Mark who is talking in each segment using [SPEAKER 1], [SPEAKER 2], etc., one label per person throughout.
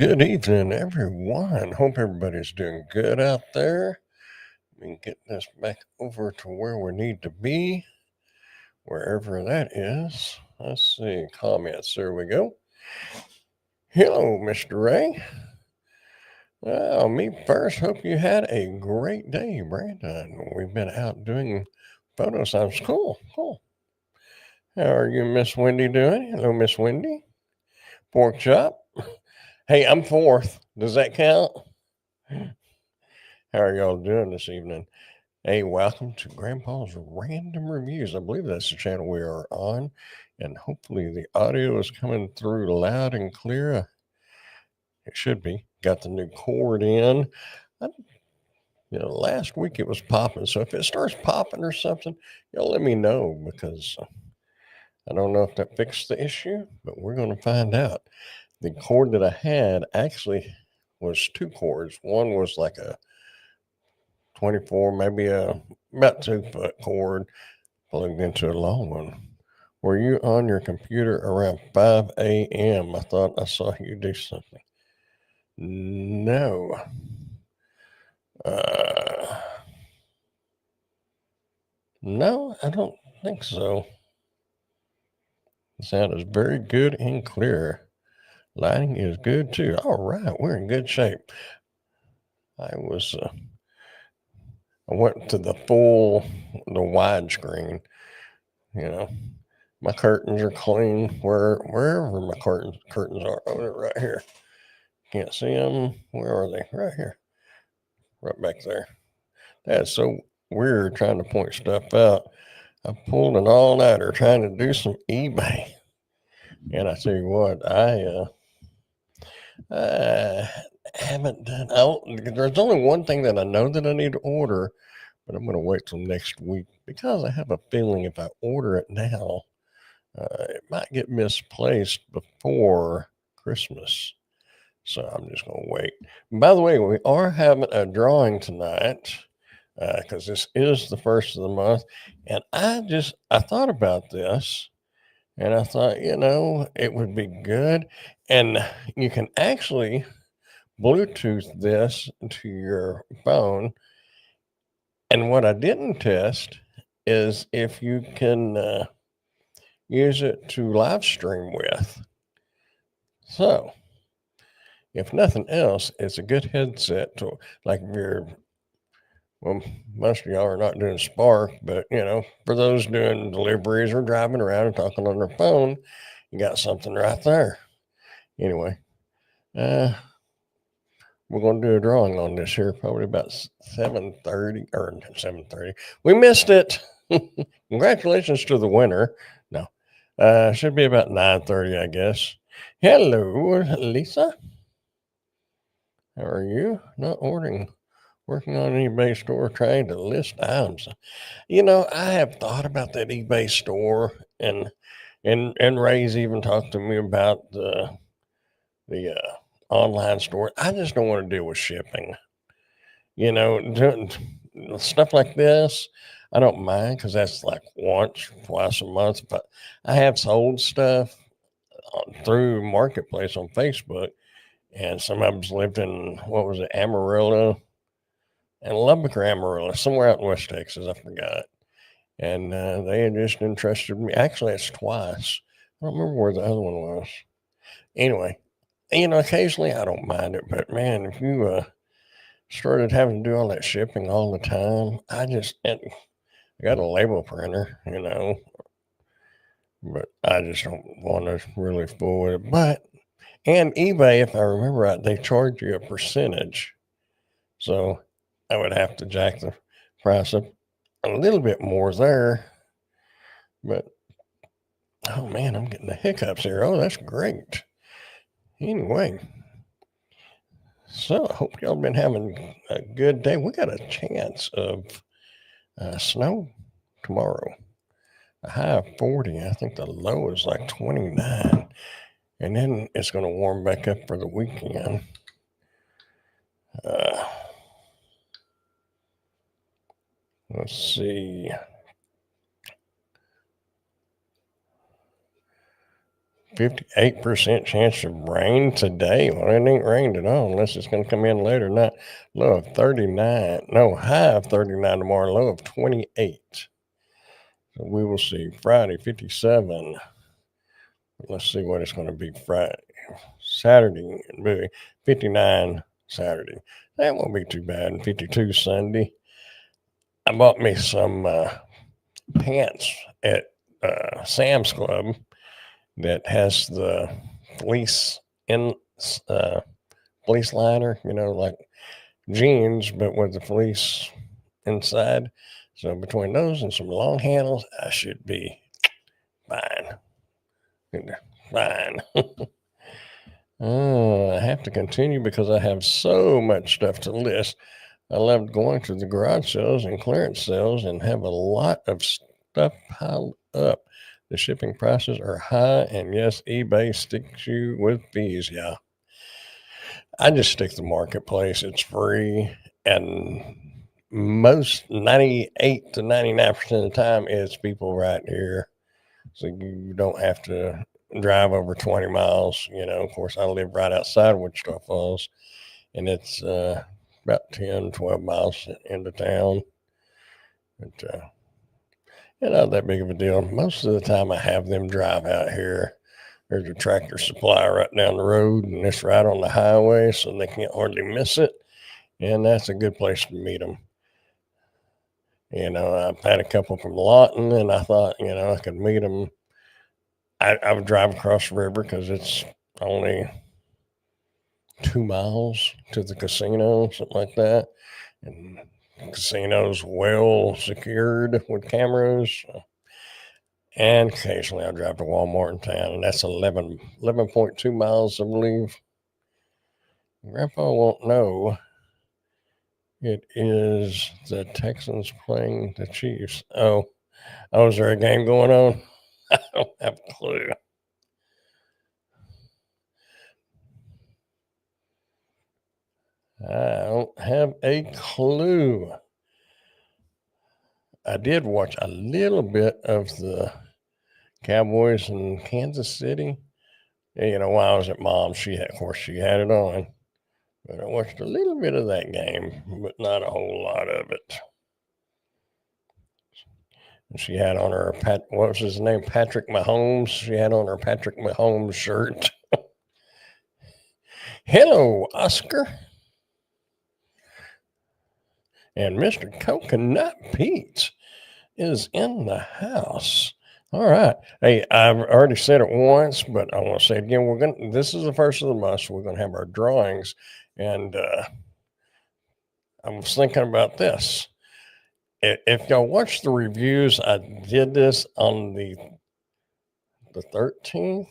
[SPEAKER 1] Good evening, everyone. Hope everybody's doing good out there. We can get this back over to where we need to be, wherever that is. Let's see, comments. There we go. Hello, Mr. Ray. Me first. Hope you had a great day, Brandon. We've been out doing photo signs. Cool. How are you, Miss Wendy, doing? Hello, Miss Wendy. Pork chop. Hey, I'm fourth. Does that count? How are y'all doing this evening? Hey, welcome to Grandpa's Random Reviews. I believe that's the channel we are on, and hopefully the audio is coming through loud and clear. It should be. Got the new cord in. I, last week it was popping, so if it starts popping or something, y'all let me know because I don't know if that fixed the issue, but we're going to find out. The cord that I had actually was two cords. One was like a 24, maybe about 2 foot cord plugged into a long one. Were you on your computer around 5 a.m.? I thought I saw you do something. No. No, I don't think so. The sound is very good and clear. Lighting is good too. All right, we're in good shape. I went to the widescreen. My curtains are clean wherever my curtains are. Oh, they're right here. Can't see them. Where are they? Right here. Right back there. That's so weird trying to point stuff out. I pulled an all-nighter trying to do some eBay. And I tell you what, I haven't done. There's only one thing that I know that I need to order, but I'm going to wait till next week because I have a feeling if I order it now, it might get misplaced before Christmas. So I'm just going to wait. By the way, we are having a drawing tonight because this is the first of the month. And I thought about this and I thought, it would be good. And you can actually Bluetooth this to your phone. And what I didn't test is if you can use it to live stream with. So, if nothing else, it's a good headset to, like, if you're, well, most of y'all are not doing Spark, but for those doing deliveries or driving around and talking on their phone, you got something right there. Anyway, we're going to do a drawing on this here, probably about 7:30 or 7:30. We missed it. Congratulations to the winner. No, should be about 9:30, I guess. Hello, Lisa. How are you? Not working on an eBay store trying to list items. I have thought about that eBay store and Ray's even talked to me about the online store. I just don't want to deal with shipping. Doing stuff like this, I don't mind because that's like once, twice a month. But I have sold stuff through Marketplace on Facebook, and some of them's lived in what was it, Amarillo and Lubbock or Amarillo, somewhere out in West Texas. I forgot. And they had just entrusted me. Actually, it's twice. I don't remember where the other one was. Anyway, occasionally I don't mind it, but man, if you started having to do all that shipping all the time, and I got a label printer, but I just don't want to really fool with it. And eBay, if I remember right, they charge you a percentage. So I would have to jack the price up a little bit more there. But oh man, I'm getting the hiccups here. Oh, that's great. Anyway, so I hope y'all been having a good day. We got a chance of snow tomorrow. A high of 40. I think the low is like 29. And then it's going to warm back up for the weekend. Let's see. 58% chance of rain today. Well, it ain't rained at all unless it's going to come in later tonight. Low of 39. No, high of 39 tomorrow. Low of 28. So we will see. Friday, 57. Let's see what it's going to be Friday. Saturday, 59 Saturday. That won't be too bad. 52 Sunday. I bought me some pants at Sam's Club that has the fleece fleece liner, like jeans, but with the fleece inside. So between those and some long handles, I should be fine. Fine. I have to continue because I have so much stuff to list. I love going to the garage sales and clearance sales and have a lot of stuff piled up. The shipping prices are high, and yes, eBay sticks you with fees. Yeah. I just stick to Marketplace. It's free, and most 98 to 99% of the time, it's people right here. So you don't have to drive over 20 miles. Of course, I live right outside of Wichita Falls, and it's about 10, 12 miles into town. But not that big of a deal. Most of the time I have them drive out here. There's a Tractor Supply right down the road, and it's right on the highway, so they can't hardly miss it. And that's a good place to meet them. I've had a couple from Lawton, and I thought, I could meet them. I would drive across the river because it's only 2 miles to the casino, something like that. And the casino's well secured with cameras. And occasionally I drive to Walmart in town, and that's 11.2 miles, I believe. Grandpa won't know. It is the Texans playing the Chiefs. Oh, is there a game going on? I don't have a clue. I don't have a clue. I did watch a little bit of the Cowboys in Kansas City. While I was at Mom's, she had it on. But I watched a little bit of that game, but not a whole lot of it. She had on her, what was his name? Patrick Mahomes. She had on her Patrick Mahomes shirt. Hello, Oscar. And Mr. Coconut Pete is in the house. All right. Hey, I've already said it once, but I want to say it again. This is the first of the month, so we're going to have our drawings. And I was thinking about this. If y'all watch the reviews, I did this on the 13th.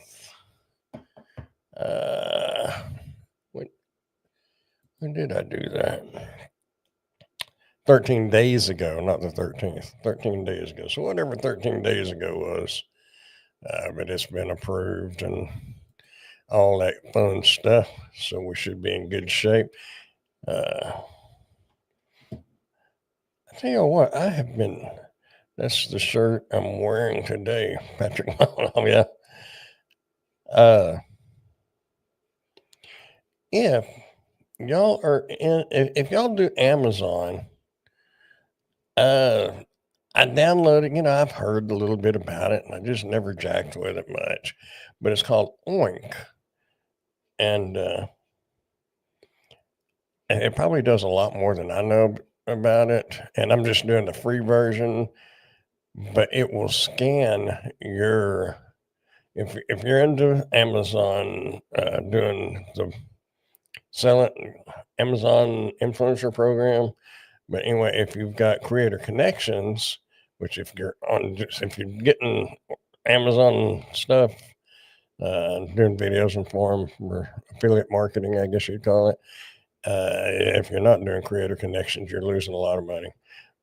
[SPEAKER 1] When did I do that? 13 days ago, not the 13th. 13 days ago. So whatever 13 days ago was, but it's been approved and all that fun stuff. So we should be in good shape. I tell you what, that's the shirt I'm wearing today, Patrick. Oh, yeah. If y'all are if y'all do Amazon, I downloaded, I've heard a little bit about it and I just never jacked with it much, but it's called Oink. And it probably does a lot more than I know about it. And I'm just doing the free version, but it will scan if you're into Amazon, doing the selling Amazon influencer program. But anyway, if you've got Creator Connections, which if you're getting Amazon stuff, doing videos and for affiliate marketing, I guess you'd call it. If you're not doing Creator Connections, you're losing a lot of money.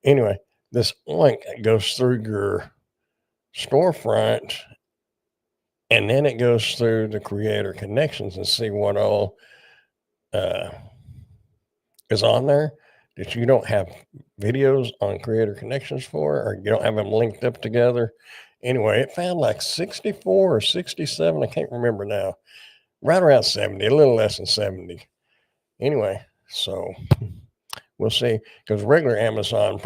[SPEAKER 1] Anyway, this link goes through your storefront, and then it goes through the Creator Connections and see what all is on there that you don't have videos on Creator Connections for, or you don't have them linked up together. Anyway, it found like 64 or 67. I can't remember now. Right around 70, a little less than 70. Anyway, so we'll see. Because regular Amazon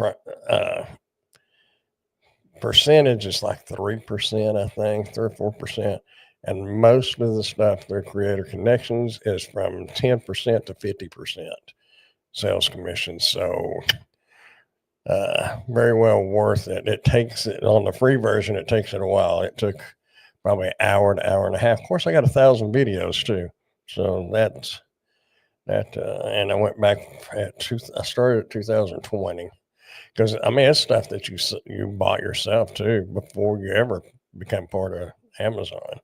[SPEAKER 1] percentage is like 3%, I think, 3 or 4%. And most of the stuff, their creator connections, is from 10% to 50% sales commission. So very well worth it. It takes it on the free version. It takes it a while. It took probably an hour to hour and a half. Of course, I got 1,000 videos too. So that's that. And I went back I started at 2020 because I mean, it's stuff that you bought yourself too before you ever became part of Amazon.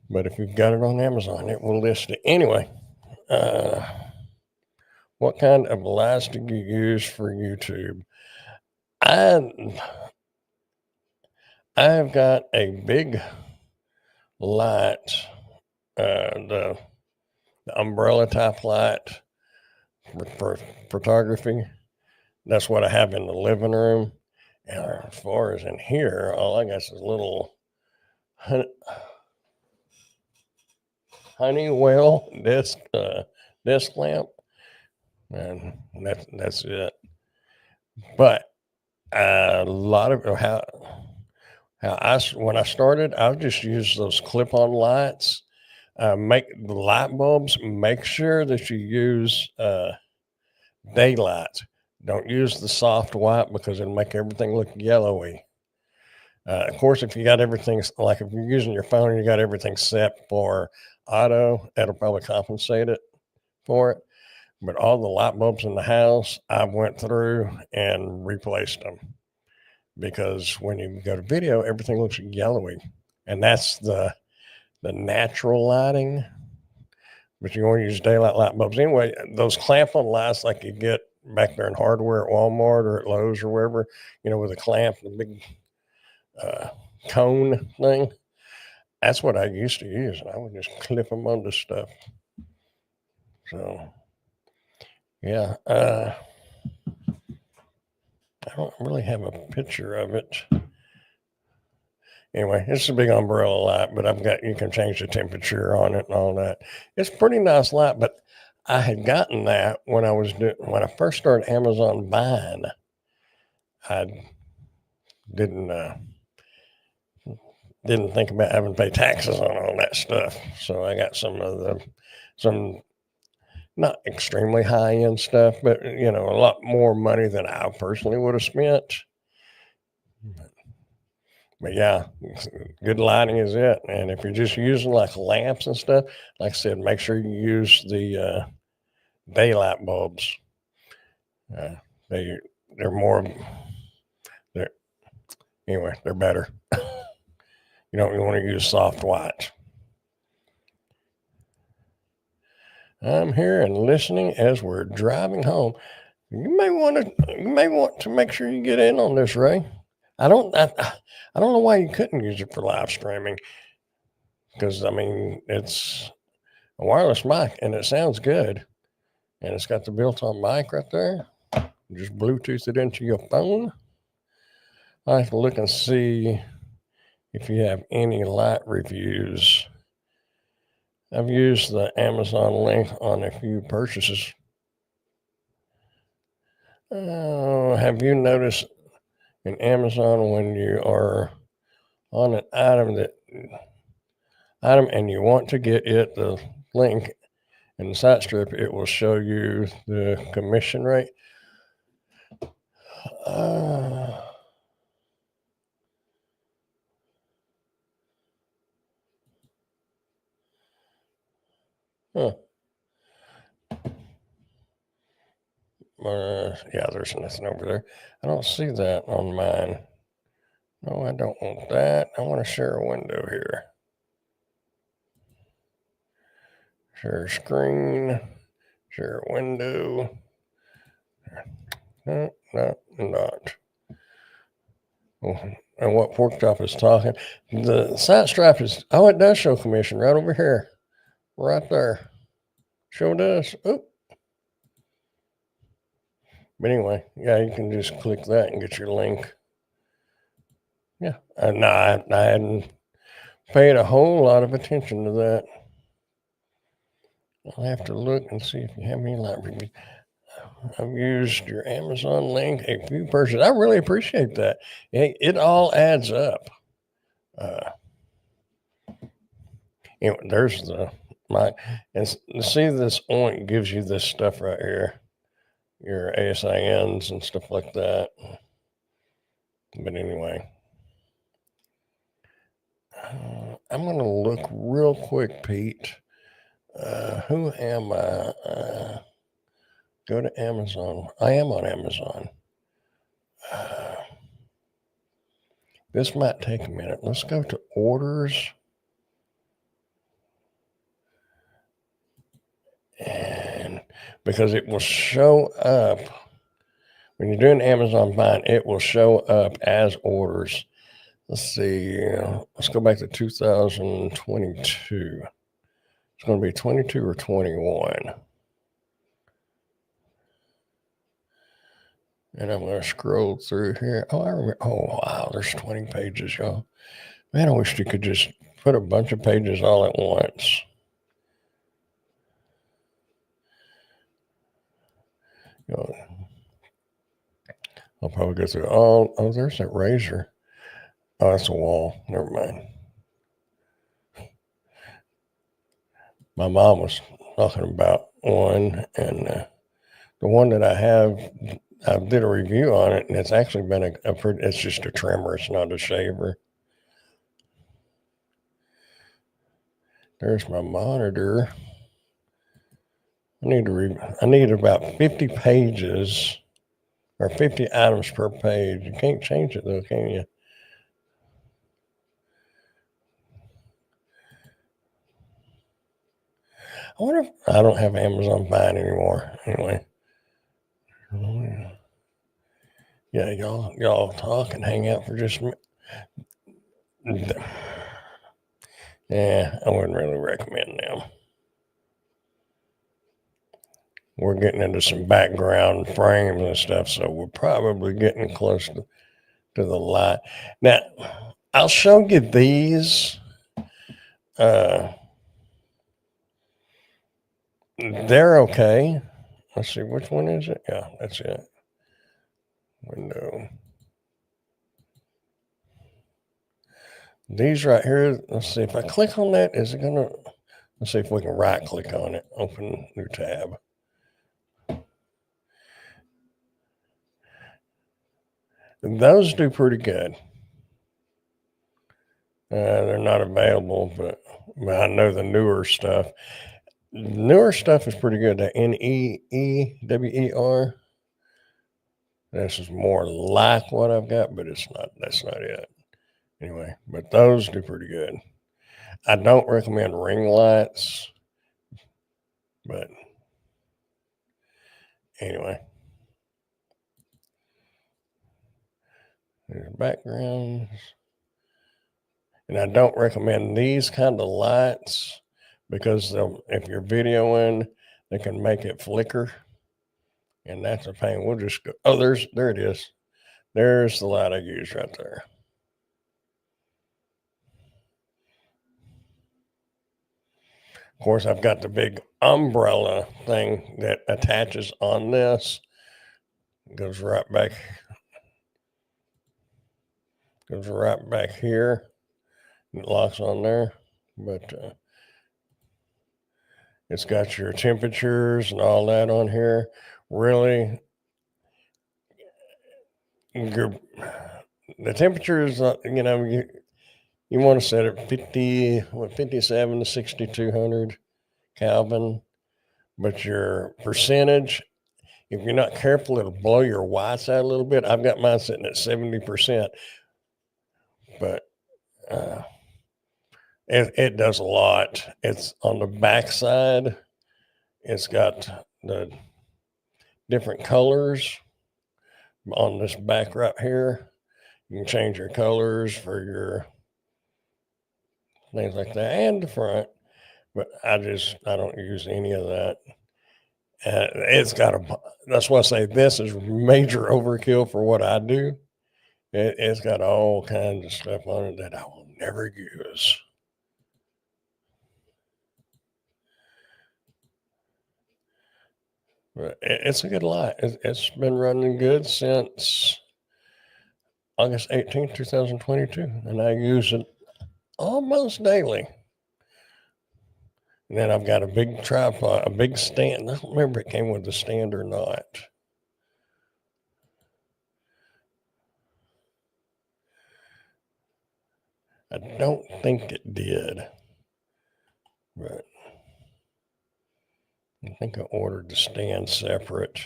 [SPEAKER 1] But if you've got it on Amazon, it will list it anyway. What kind of lights do you use for YouTube? I've got a big light, the umbrella type light for photography. That's what I have in the living room. And as far as in here, all I got is a little Honeywell desk lamp, and that's it. But a lot of when I started, I just used those clip-on lights. Make the light bulbs. Make sure that you use daylight. Don't use the soft white because it'll make everything look yellowy. Of course, if you got everything, like if you're using your phone and you got everything set for auto, that'll probably compensate it for it. But all the light bulbs in the house, I went through and replaced them because when you go to video, everything looks yellowy, and that's the natural lighting. But you want to use daylight light bulbs anyway. Those clamp-on lights, like you get back there in hardware at Walmart or at Lowe's or wherever, with a clamp, the big cone thing. That's what I used to use, and I would just clip them onto stuff. So, yeah, I don't really have a picture of it. Anyway, it's a big umbrella light, but you can change the temperature on it and all that. It's a pretty nice light, but I had gotten that when I first started Amazon buying. I didn't think about having to pay taxes on all that stuff, so I got some not extremely high end stuff, but a lot more money than I personally would have spent. But yeah, good lighting is it. And if you're just using like lamps and stuff, like I said, make sure you use the daylight bulbs. They're more. They're better. You don't want to use soft white. I'm here and listening as we're driving home. You may want to make sure you get in on this, Ray. I don't know why you couldn't use it for live streaming, because I mean it's a wireless mic and it sounds good, and it's got the built-on mic right there. You just Bluetooth it into your phone. I have to look and see if you have any light reviews. I've used the Amazon link on a few purchases. Have you noticed in Amazon when you are on an item and you want to get the link in the site strip, it will show you the commission rate? Huh. Yeah, there's nothing over there. I don't see that on mine. No, I don't want that. I want to share a window here. Share screen. Share window. No, not. Oh, and what Pork Chop is talking. The site strap is, it does show commission right over here. Right there. Sure does. Oop. But anyway, yeah, you can just click that and get your link. Yeah, and I hadn't paid a whole lot of attention to that. I'll have to look and see if you have any library. I've used your Amazon link a few persons. I really appreciate that. It all adds up. Uh, there's my and see this oink gives you this stuff right here, your ASINs and stuff like that. But anyway, I'm gonna look real quick, Pete. Who am I? Go to Amazon. I am on Amazon. This might take a minute. Let's go to orders. And because it will show up when you're doing Amazon buying, it will show up as orders. Let's see. Let's go back to 2022. It's going to be 22 or 21. And I'm going to scroll through here. Oh, I remember. Oh, wow. There's 20 pages, y'all. Man, I wish you could just put a bunch of pages all at once. I'll probably go through. Oh, there's that razor. Oh, that's a wall. Never mind. My mom was talking about one, and the one that I did a review on it, and it's actually been it's just a trimmer. It's not a shaver. There's my monitor. I need about 50 pages or 50 items per page. You can't change it though, can you? I wonder if I don't have Amazon buying anymore. Anyway. Yeah, y'all talk and hang out for just a minute. Yeah, I wouldn't really recommend them. We're getting into some background frames and stuff, so we're probably getting close to the light. Now, I'll show you these. They're okay. Let's see, which one is it? Yeah, that's it. Window. These right here, let's see if I click on that, is it gonna, let's see if we can right click on it, open new tab. And those do pretty good. They're not available, but I know the newer stuff. Newer stuff is pretty good. The NEEWER. This is more like what I've got, but it's not. That's not it. Anyway, but those do pretty good. I don't recommend ring lights, but anyway. There's backgrounds. And I don't recommend these kind of lights because if you're videoing, they can make it flicker. And that's a pain. We'll just go. Oh, there it is. There's the light I use right there. Of course, I've got the big umbrella thing that attaches on this. It goes right back here. It locks on there. But it's got your temperatures and all that on here. Really, the temperatures, you want to set it 57 to 6,200 Kelvin, but your percentage, if you're not careful, it'll blow your whites out a little bit. I've got mine sitting at 70%, but it does a lot. It's on the back side. It's got the different colors on this back right here. You can change your colors for your things like that, and the front, but I don't use any of that. It's got that's why I say this is major overkill for what I do. It's got all kinds of stuff on it that I will never use. But it's a good light. It's been running good since August 18th, 2022, and I use it almost daily. And then I've got a big tripod, a big stand. I don't remember if it came with the stand or not. I don't think it did, but I think I ordered the stand separate.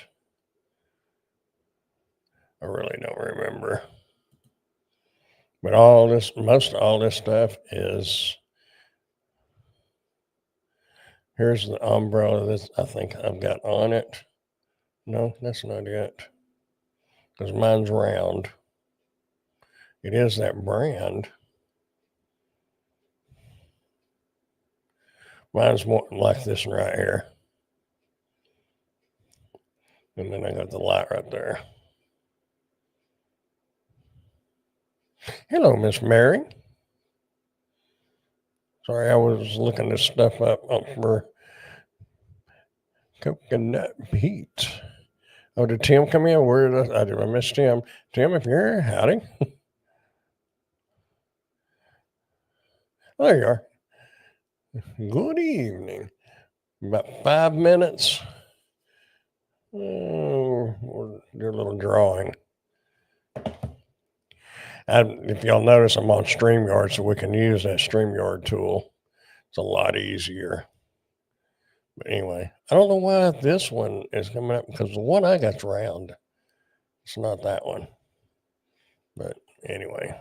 [SPEAKER 1] I really don't remember. But most all this stuff is, here's the umbrella that I think I've got on it. No, that's not it. Because mine's round. It is that brand. Mine's more like this one right here. And then I got the light right there. Hello, Miss Mary. Sorry, I was looking this stuff up for Coconut Pete. Oh, did Tim come in? Where did I miss Tim? Tim, if you're here, howdy. Oh, there you are. Good evening. About 5 minutes. We'll do a little drawing. If y'all notice, I'm on StreamYard, so we can use that StreamYard tool. It's a lot easier. But anyway, I don't know why this one is coming up, because the one I got's round. It's not that one. But anyway,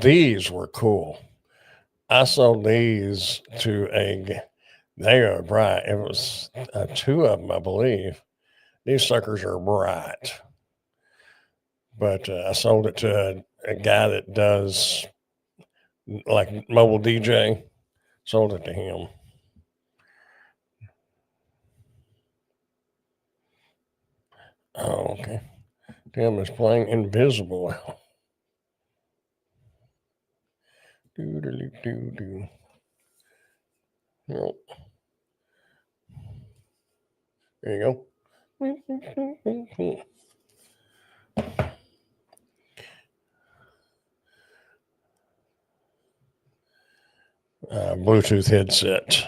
[SPEAKER 1] these were cool. I sold these to they are bright. It was 2 of them, I believe. These suckers are bright. But I sold it to a guy that does like mobile DJ. Sold it to him. Oh, okay. Tim is playing Invisible. Do. Nope. There you go. Bluetooth headset.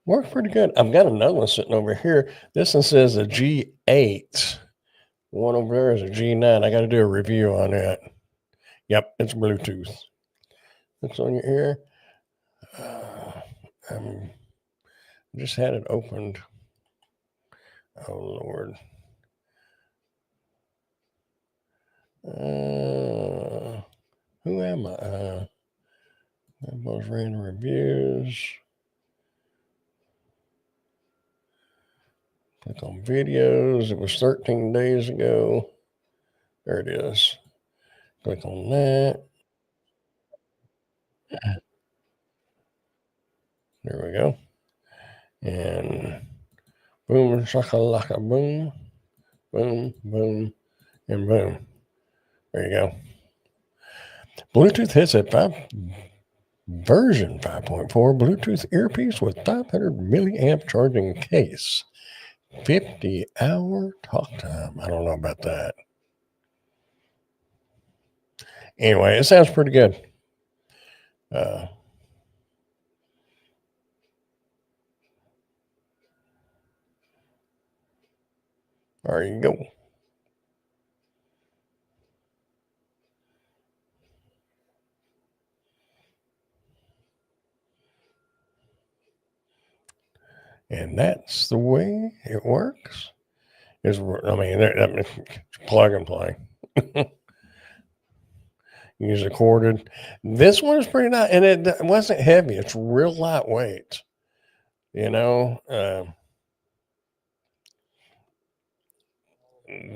[SPEAKER 1] Works pretty good. I've got another one sitting over here. This one says a G8. The one over there is a G9. I got to do a review on that. Yep, it's Bluetooth. It's on your ear. I just had it opened. Oh, Lord. Who am I? Those random reviews. Click on videos. It was 13 days ago. There it is. Click on that. There we go. And boom, shakalaka, boom, boom, boom, and boom. There you go. Bluetooth headset 5 version 5.4 Bluetooth earpiece with 500 milliamp charging case. 50-hour talk time. I don't know about that. Anyway, it sounds pretty good. There you go. And that's the way it works. Plug and play. Use a corded. This one is pretty nice, and it wasn't heavy. It's real lightweight. They're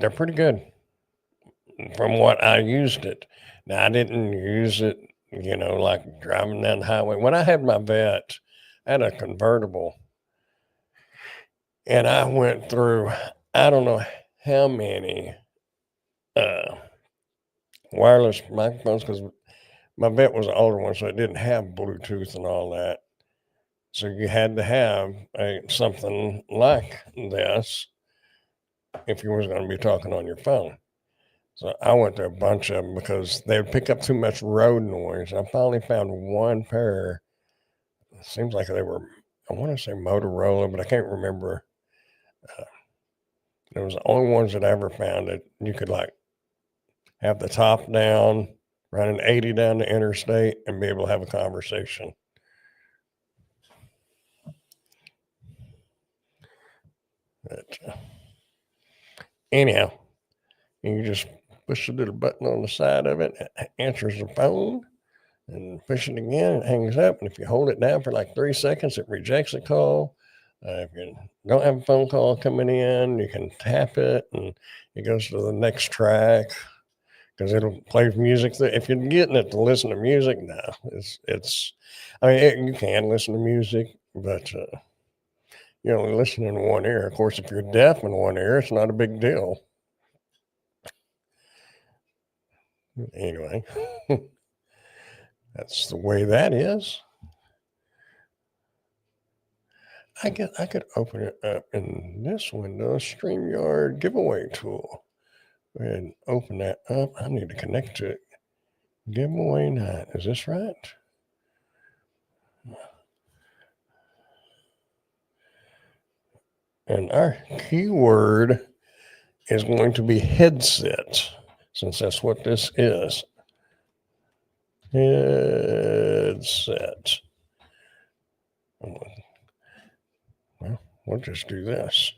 [SPEAKER 1] pretty good from what I used it. Now, I didn't use it, like driving down the highway. When I had my vet, I had a convertible, and I went through, I don't know how many wireless microphones because my vet was an older one, so it didn't have Bluetooth and all that. So you had to have something like this if you was going to be talking on your phone. So I went to a bunch of them because they would pick up too much road noise. I finally found one pair. It seems like they were, I want to say Motorola, but I can't remember. It was the only ones that I ever found that you could like have the top down, running 80 down the interstate, and be able to have a conversation. But anyhow, you just push the little button on the side of it, it answers the phone, and push it again, it hangs up. And if you hold it down for like 3 seconds, it rejects the call. If you don't have a phone call coming in, you can tap it and it goes to the next track because it'll play music. If you're getting it to listen to music, no, I mean, you can listen to music, but you only listen in one ear. Of course, if you're deaf in one ear, it's not a big deal. Anyway, that's the way that is. I could open it up in this window, StreamYard giveaway tool. Go ahead and open that up. I need to connect to it. Giveaway night. Is this right? And our keyword is going to be headset, since that's what this is. Headset. Well, we'll just do this.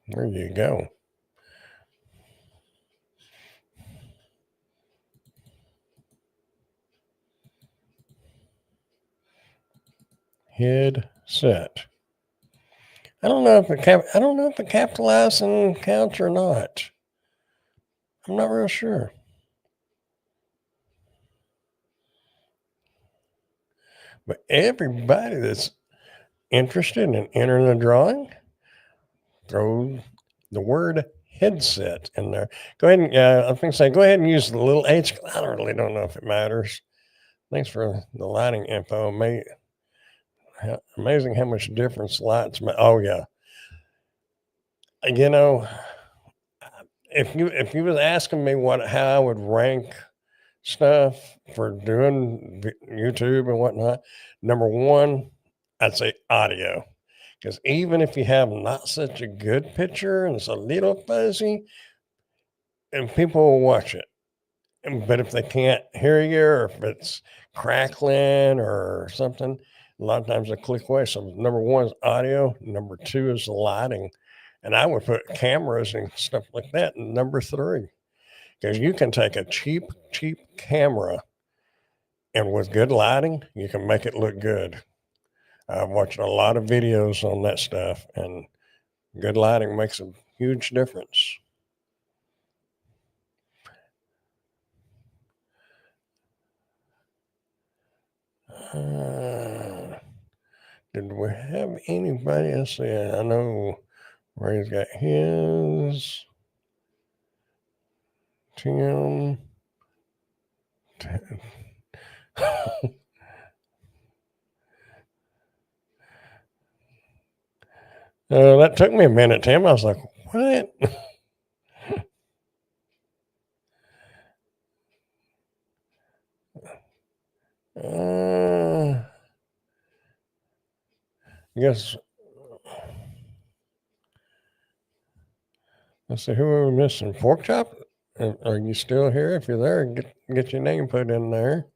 [SPEAKER 1] There you go. Headset. I don't know if it capitalizing counts or not. I'm not real sure. But everybody that's interested in entering the drawing, throw the word headset in there. Go ahead and I was going to say, go ahead and use the little H. I really don't know if it matters. Thanks for the lighting info. Amazing how much difference lights make. Oh yeah. You know, if you was asking me how I would rank stuff for doing YouTube and whatnot, number one, I'd say audio. Because even if you have not such a good picture and it's a little fuzzy, and people will watch it. But if they can't hear you or if it's crackling or something, a lot of times they click away. So number one is audio. Number two is the lighting. And I would put cameras and stuff like that in number three. Because you can take a cheap camera and with good lighting, you can make it look good. I've watched a lot of videos on that stuff, and good lighting makes a huge difference. Did we have anybody else? I know Ray's got his. Tim. That took me a minute, Tim. I was like, what? I guess. Let's see, who are we missing? Pork Chop? Are you still here? If you're there, get your name put in there.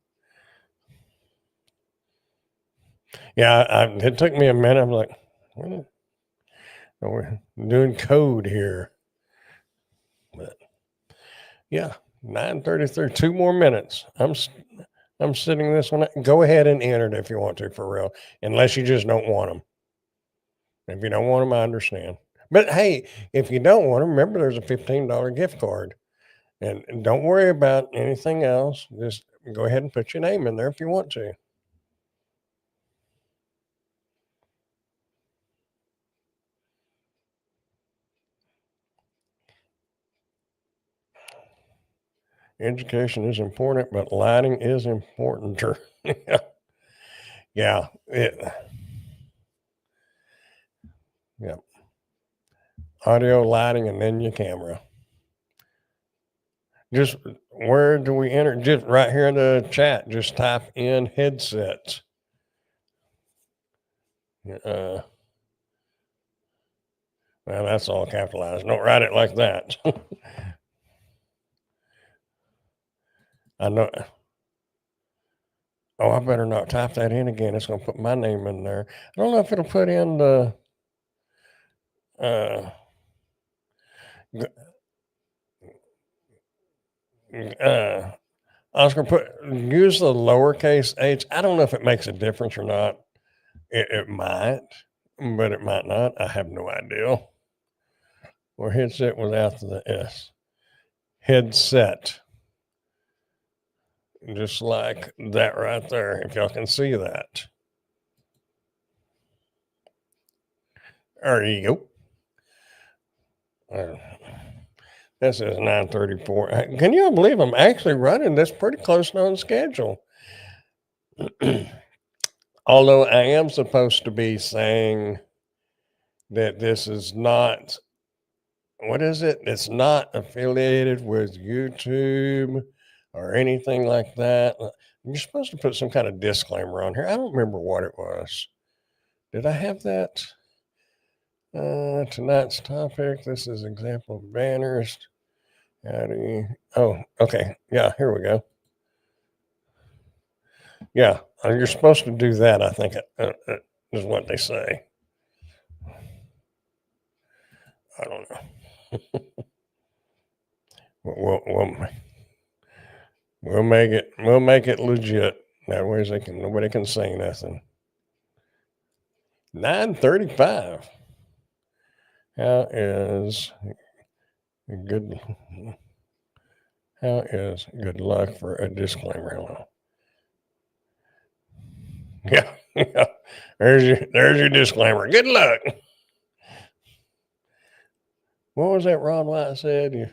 [SPEAKER 1] Yeah, it took me a minute. I'm like, what? We're doing code here. But yeah, 9:33. 2 more minutes. I'm sitting this one. Go ahead and enter it if you want to, for real. Unless you just don't want them. If you don't want them, I understand. But hey, if you don't want them, remember there's a $15 gift card. And don't worry about anything else. Just go ahead and put your name in there if you want to. Education is important, but lighting is importanter. Yeah. Yeah. Audio, lighting, and then your camera. Just where do we enter? Just right here in the chat. Just type in headsets. Well, that's all capitalized. Don't write it like that. I know. Oh, I better not type that in again. It's going to put my name in there. I don't know if it'll put in the. I was going to use the lowercase h. I don't know if it makes a difference or not. It might, but it might not. I have no idea. Or headset without the S. Headset. Just like that right there, if y'all can see that. There you go. This is 9:34. Can you believe I'm actually running this pretty close on schedule? Although I am supposed to be saying that this is not, what is it? It's not affiliated with YouTube or anything like that. You're supposed to put some kind of disclaimer on here. I don't remember what it was. Did I have that? Tonight's topic. This is example of banners. How do you? Oh, okay. Yeah, here we go. Yeah, you're supposed to do that. I think is what they say. I don't know. We'll make it. We'll make it legit. That way, nobody can say nothing. 9:35. How is good? How is good luck for a disclaimer? Yeah, yeah. There's your disclaimer. Good luck. What was that Ron White said? You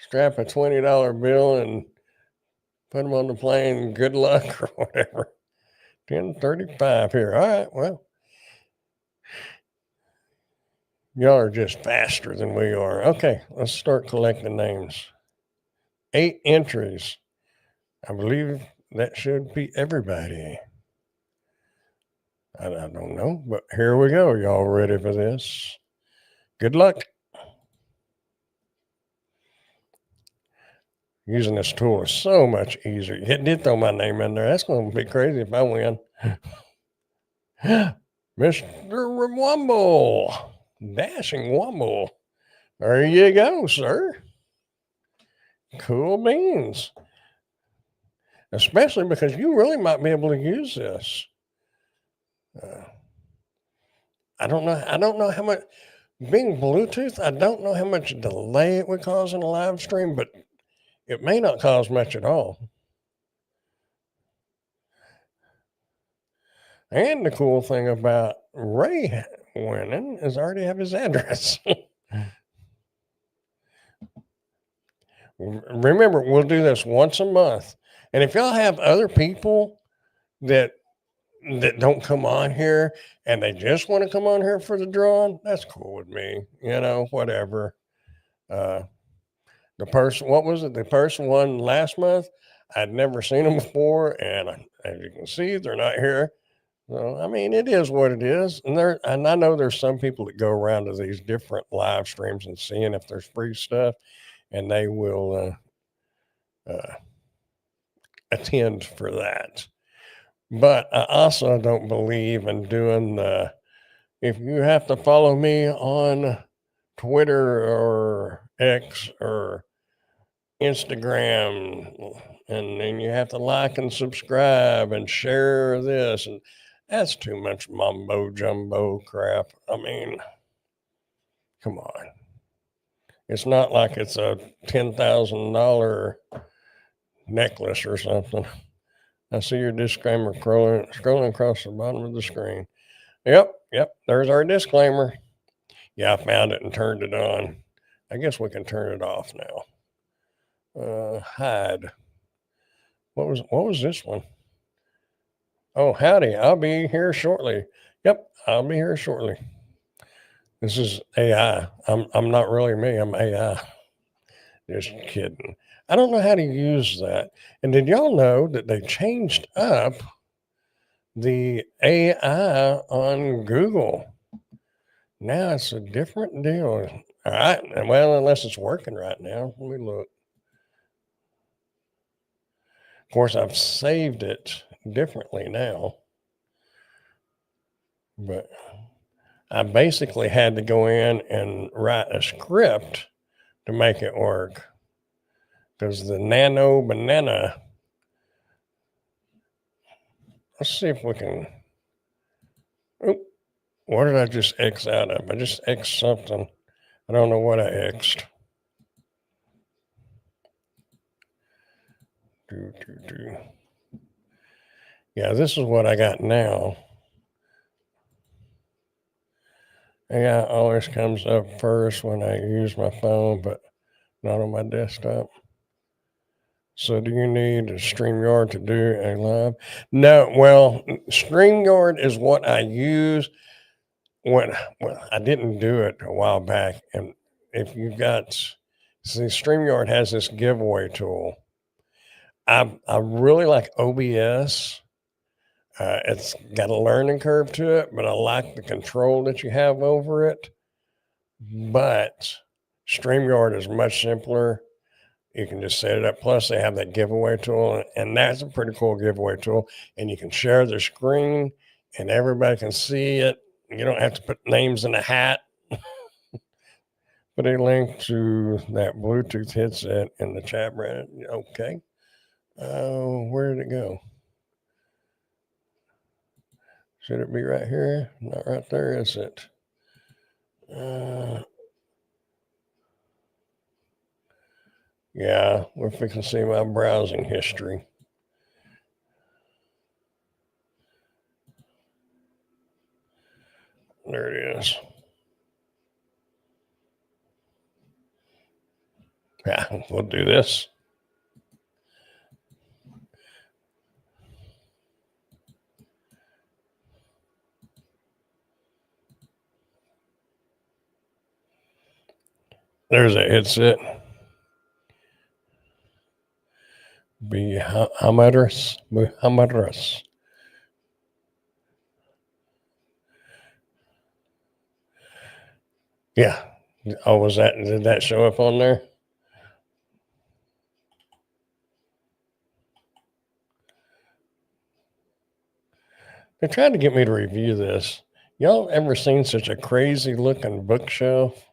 [SPEAKER 1] strap a $20 bill and put them on the plane. Good luck or whatever. 10:35 here. All right. Well, y'all are just faster than we are. Okay, let's start collecting names. 8 entries. I believe that should be everybody. I don't know, but here we go. Y'all ready for this? Good luck. Using this tool is so much easier. You did throw my name in there. That's going to be crazy if I win. Mr. Wumble. Dashing Wumble. There you go, sir. Cool beans. Especially because you really might be able to use this. I don't know how much, being Bluetooth, I don't know how much delay it would cause in a live stream, but it may not cause much at all. And the cool thing about Ray winning is I already have his address. Remember, we'll do this once a month. And if y'all have other people that don't come on here and they just want to come on here for the drawing, that's cool with me. Whatever. The person, what was it? The person won last month. I'd never seen them before, and as you can see, they're not here. So, I mean, it is what it is. And I know there's some people that go around to these different live streams and seeing if there's free stuff, and they will attend for that. But I also don't believe in doing if you have to follow me on Twitter or X or Instagram, and then you have to like and subscribe and share this, and that's too much mumbo jumbo crap. I mean, come on. It's not like it's a $10,000 necklace or something. I see your disclaimer scrolling across the bottom of the screen. Yep. There's our disclaimer. Yeah, I found it and turned it on. I guess we can turn it off now. Hide. What was this one? Oh, howdy. I'll be here shortly. Yep, I'll be here shortly. This is AI. I'm not really me. I'm AI. Just kidding. I don't know how to use that. And did y'all know that they changed up the AI on Google? Now it's a different deal. All right. Well, unless it's working right now. Let me look. Of course, I've saved it differently now, but I basically had to go in and write a script to make it work because the nano banana. Let's see if we can. Oh, what did I just X out of? I just X something. I don't know what I X'd. Yeah, this is what I got now. AI always comes up first when I use my phone, but not on my desktop. So do you need a StreamYard to do a live? No, well, StreamYard is what I use when well, I didn't do it a while back. And if you got see StreamYard has this giveaway tool. I really like OBS. It's got a learning curve to it, but I like the control that you have over it. But StreamYard is much simpler. You can just set it up. Plus, they have that giveaway tool, and that's a pretty cool giveaway tool. And you can share the screen, and everybody can see it. You don't have to put names in a hat. Put a link to that Bluetooth headset in the chat, Brad. Okay. Where did it go? Should it be right here? Not right there, is it? Yeah, if we can see my browsing history. There it is. Yeah, we'll do this. There's a headset. Behamaras. Yeah. Oh, did that show up on there? They tried to get me to review this. Y'all ever seen such a crazy looking bookshelf?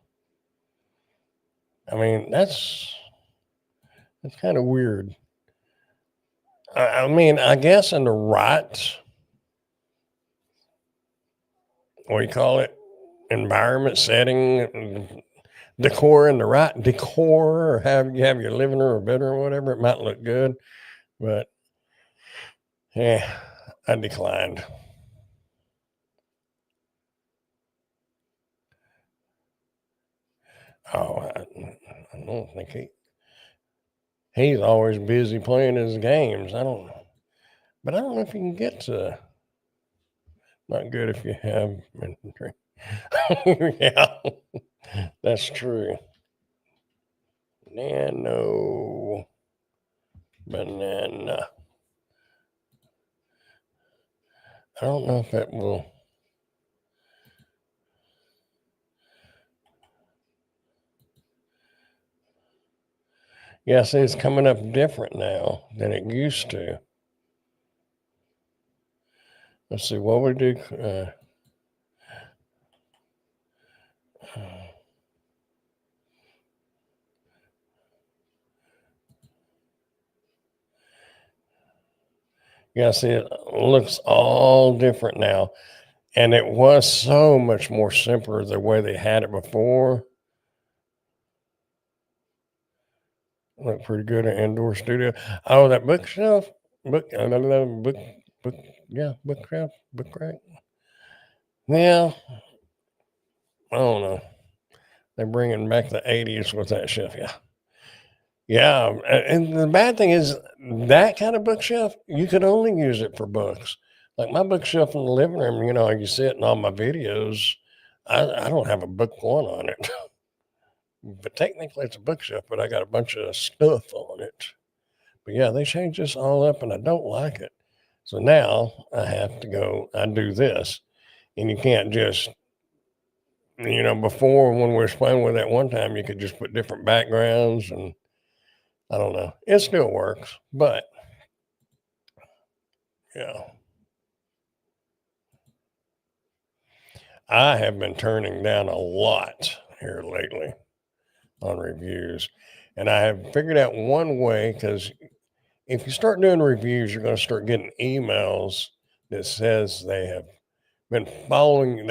[SPEAKER 1] I mean, that's kind of weird. I mean, I guess in the right, what do you call it, environment setting, decor in the right decor, or have you have your living room or bedroom or whatever, it might look good. But yeah, I declined. Oh, I don't think he's always busy playing his games. I don't know. But I don't know if you can get to not good if you have inventory. Yeah, that's true. Nano banana. I don't know if that will. Yeah, see, it's coming up different now than it used to. Let's see, what we do. Yeah, see, it looks all different now. And it was so much more simpler the way they had it before. Look pretty good at indoor studio. Oh, that bookshelf, book, book, yeah, book rack. Yeah, I don't know. They're bringing back the '80s with that shelf. Yeah, Yeah, and the bad thing is that kind of bookshelf, you could only use it for books. Like my bookshelf in the living room, you see it in all my videos. I don't have a book going on it, but technically it's a bookshelf, but I got a bunch of stuff on it. But yeah, they changed this all up and I don't like it. So now I have to go, I do this. And you can't just, before when we were playing with that one time, you could just put different backgrounds and I don't know. It still works, but yeah. I have been turning down a lot here lately on reviews. And I have figured out one way because if you start doing reviews, you're going to start getting emails that says they've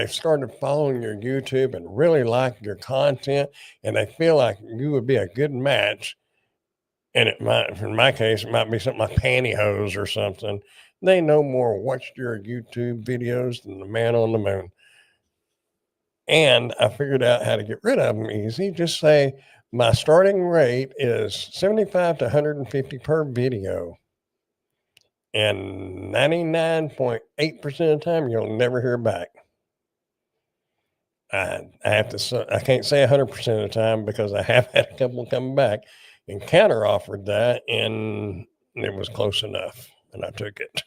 [SPEAKER 1] started following your YouTube and really like your content, and they feel like you would be a good match. And it might, in my case, it might be something like pantyhose or something. They no more watched your YouTube videos than the man on the moon. And I figured out how to get rid of them easy. Just say my starting rate is 75 to 150 per video. And 99.8% of the time, you'll never hear back. I have to, I can't say 100% of the time because I have had a couple come back and counter offered that, and it was close enough. And I took it.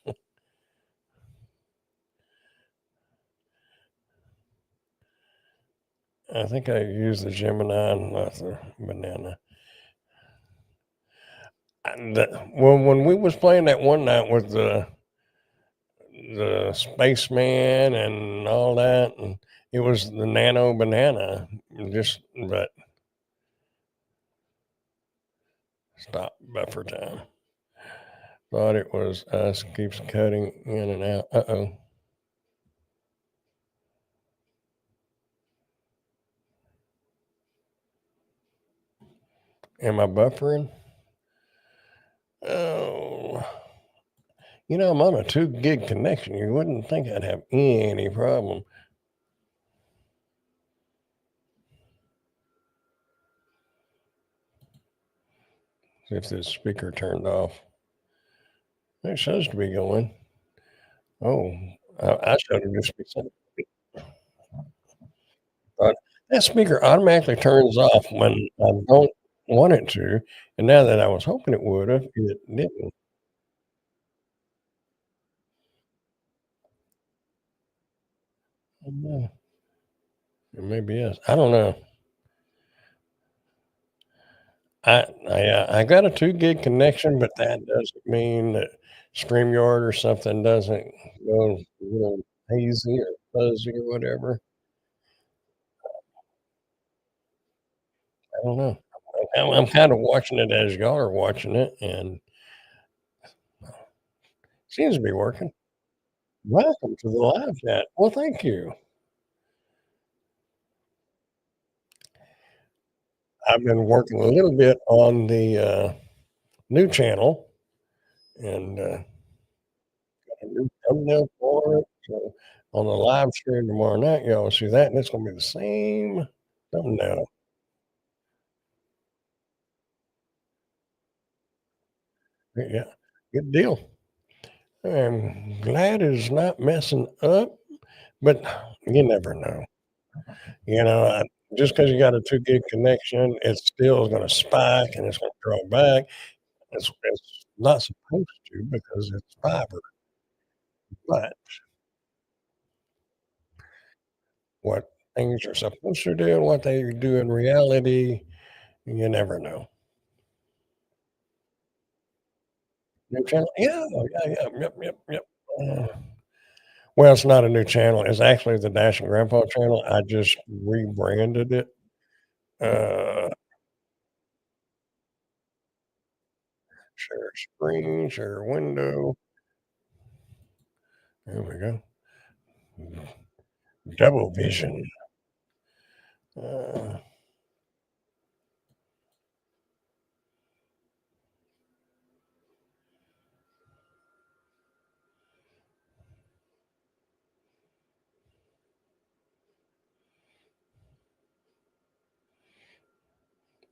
[SPEAKER 1] I think I used the Gemini, not the banana. Well, when we was playing that one night with the spaceman and all that, and it was the nano banana. Just but stop buffer time. Thought it was us. Keeps cutting in and out. Uh-oh. Am I buffering? Oh. I'm on a 2 gig connection. You wouldn't think I'd have any problem if this speaker turned off. It shows to be going. Oh, I should have just be saying, but that speaker automatically turns off when I don't want it to, and now that I was hoping it would've, it didn't. Oh, it maybe is. I don't know. I got a 2 gig connection, but that doesn't mean that StreamYard or something doesn't go, hazy or fuzzy or whatever. I don't know. I'm kinda watching it as y'all are watching it, and seems to be working. Welcome to the live chat. Well, thank you. I've been working a little bit on the, new channel and, a new thumbnail for it, so on the live stream tomorrow night, y'all will see that, and it's gonna be the same thumbnail. Yeah, good deal. I'm glad it's not messing up, but you never know. Just because you got a 2 gig connection, it still is gonna spike and it's gonna draw back. It's not supposed to because it's fiber, but what things are supposed to do and what they do in reality, you never know. New channel? Yeah, yeah, yeah, yep, yep, yep. Uh, well, it's not a new channel. It's actually the Dash and Grandpa channel. I just rebranded it. Uh, share screen, share window. There we go. Double vision. Uh,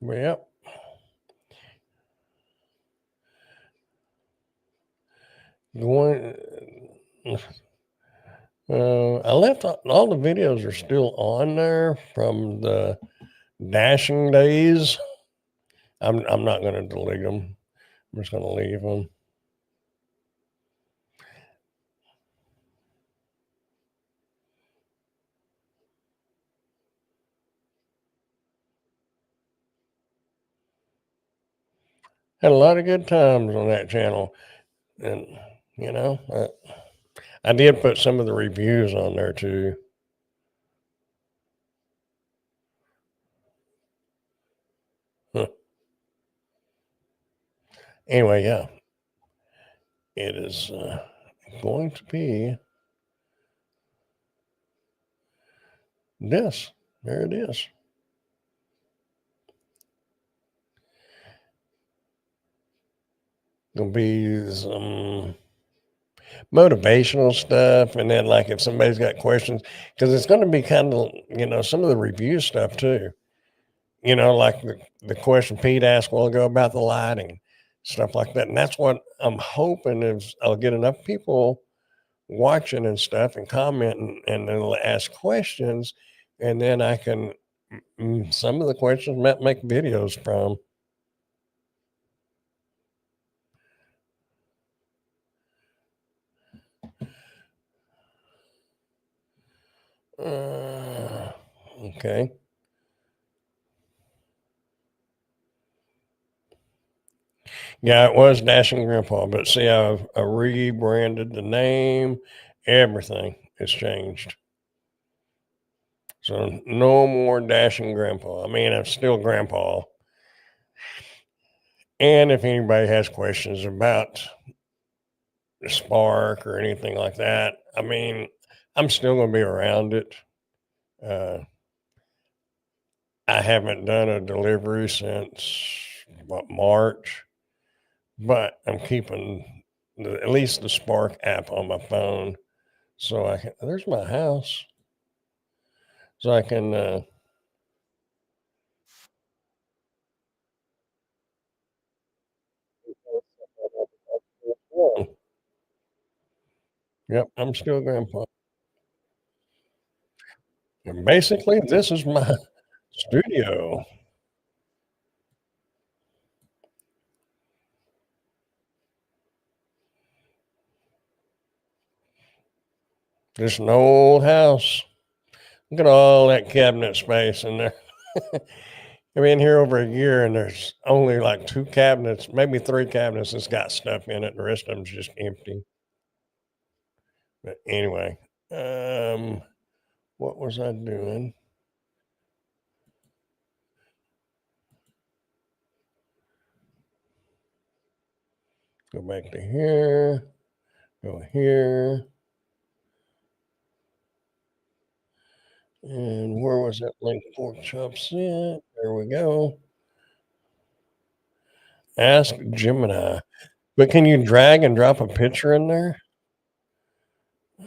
[SPEAKER 1] yep. Going, I left all the videos are still on there from the dashing days. I'm not going to delete them. I'm just going to leave them. Had a lot of good times on that channel, and you know, I did put some of the reviews on there too. Huh. Anyway, yeah, it is going to be this. There it is. Gonna be some motivational stuff, and then like if somebody's got questions, because it's going to be kind of some of the review stuff too. Like the question Pete asked a while ago about the lighting, stuff like that, and that's what I'm hoping is I'll get enough people watching and stuff and commenting, and they'll ask questions, and then I can some of the questions might make videos from. Okay. Yeah, it was Dashing Grandpa, but see, I rebranded the name, everything has changed. So no more Dashing Grandpa. I mean, I'm still Grandpa. And if anybody has questions about the Spark or anything like that, I mean, I'm still going to be around it. Uh, I haven't done a delivery since March, but I'm keeping at least the Spark app on my phone, so I can. There's my house, so I can. Yep, I'm still Grandpa. And basically, this is my studio. Just an old house. Look at all that cabinet space in there. I've been here over a year, and there's only like two cabinets, maybe three cabinets that's got stuff in it. The rest of them's just empty. But anyway, um, what was I doing? Go back to here. Go here. And where was that link pork chops at? There we go. Ask Gemini. But can you drag and drop a picture in there?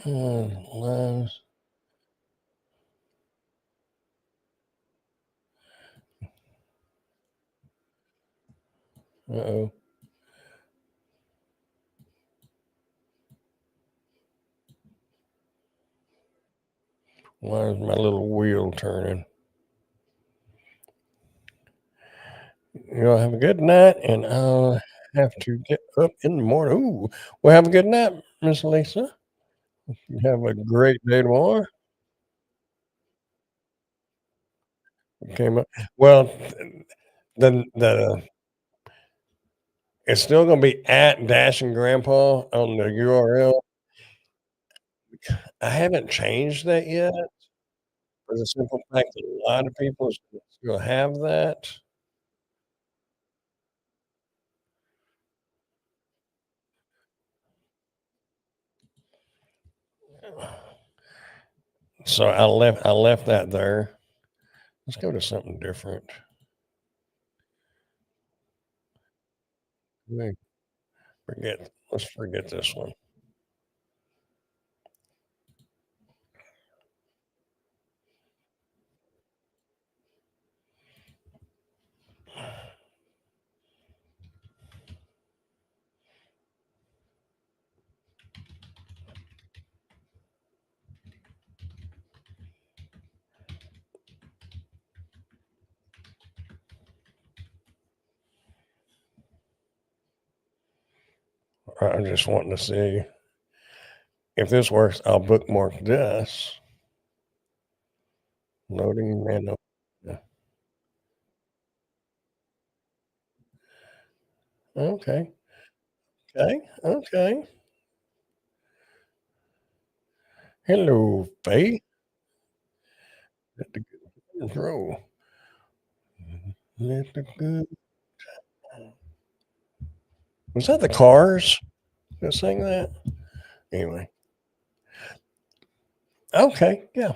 [SPEAKER 1] Lives. Uh-oh. Why is my little wheel turning? Have a good night, and I'll have to get up in the morning. Ooh, well, have a good night, Miss Lisa. You have a great day tomorrow. Came up. Well, the it's still gonna be at Dashing Grandpa on the URL. I haven't changed that yet for the simple fact that a lot of people still have that. So I left that there. Let's go to something different. Let let's forget this one. I'm just wanting to see if this works. I'll bookmark this. Loading manual. Yeah. Okay. Okay. Okay. Hello, Faye. Let the good roll. Let the good. Was that the Cars that sang that? Anyway. Okay. Yeah.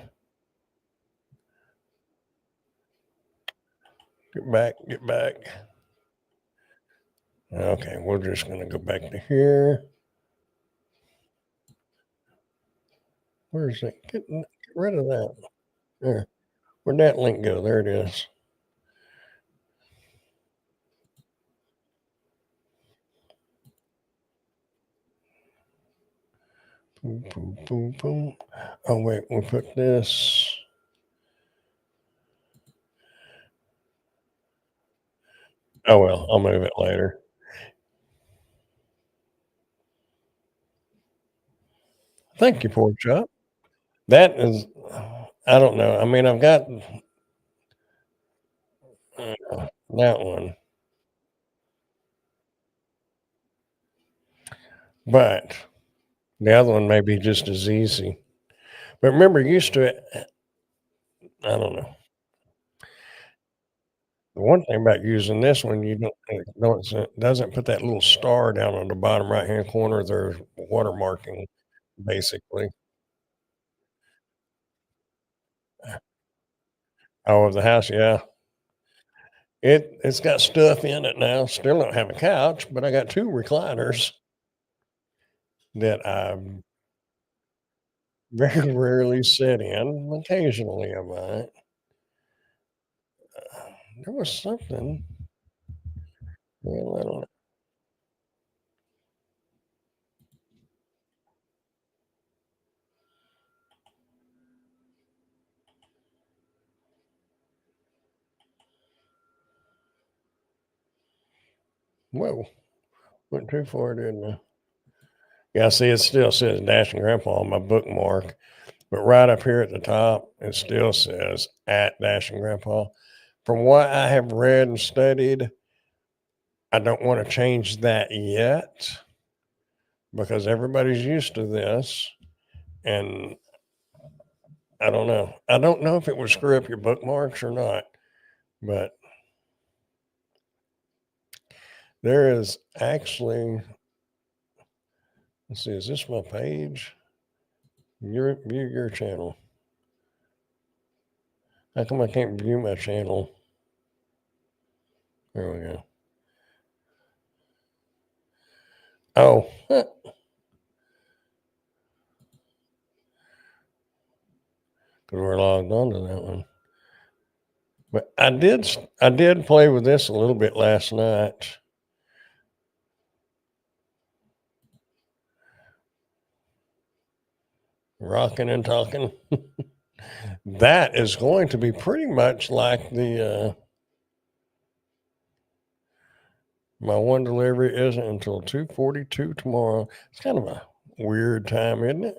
[SPEAKER 1] Get back. Get back. Okay. We're just going to go back to here. Where is it? Get rid of that. There. Where'd that link go? There it is. Boom, boom, boom, boom. Oh, wait. We'll put this. Oh, well. I'll move it later. Thank you, pork chop. That is, I don't know. I mean, I've got that one, but the other one may be just as easy. But remember, used to it, I don't know. The one thing about using this one, you don't it doesn't put that little star down on the bottom right hand corner. There's watermarking basically. Oh, of the house, yeah. It's got stuff in it now. Still don't have a couch, but I got two recliners that I very rarely sit in. Occasionally, I might. There was something. Well, I don't know. Whoa, went too far, didn't I? Yeah, see, it still says Dashing Grandpa on my bookmark, but right up here at the top, it still says at Dashing Grandpa. From what I have read and studied, I don't want to change that yet because everybody's used to this. And I don't know. I don't know if it would screw up your bookmarks or not, but there is actually, let's see, is this my page? View your channel. How come I can't view my channel? There we go. Oh, because we're logged on to that one. But I did play with this a little bit last night. Rocking and talking. That is going to be pretty much like the my one delivery isn't until 2:42 tomorrow. It's kind of a weird time, isn't it?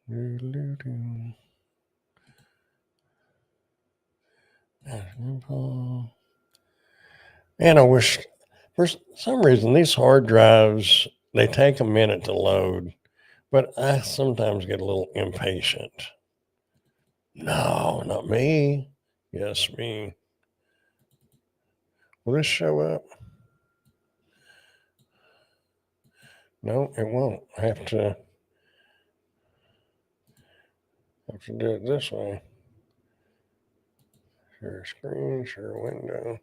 [SPEAKER 1] Doo-doo-doo. And I wish for some reason these hard drives they take a minute to load, but I sometimes get a little impatient. No, not me. Yes, me. Will this show up? No, it won't. I have to do it this way. Share screen, share window.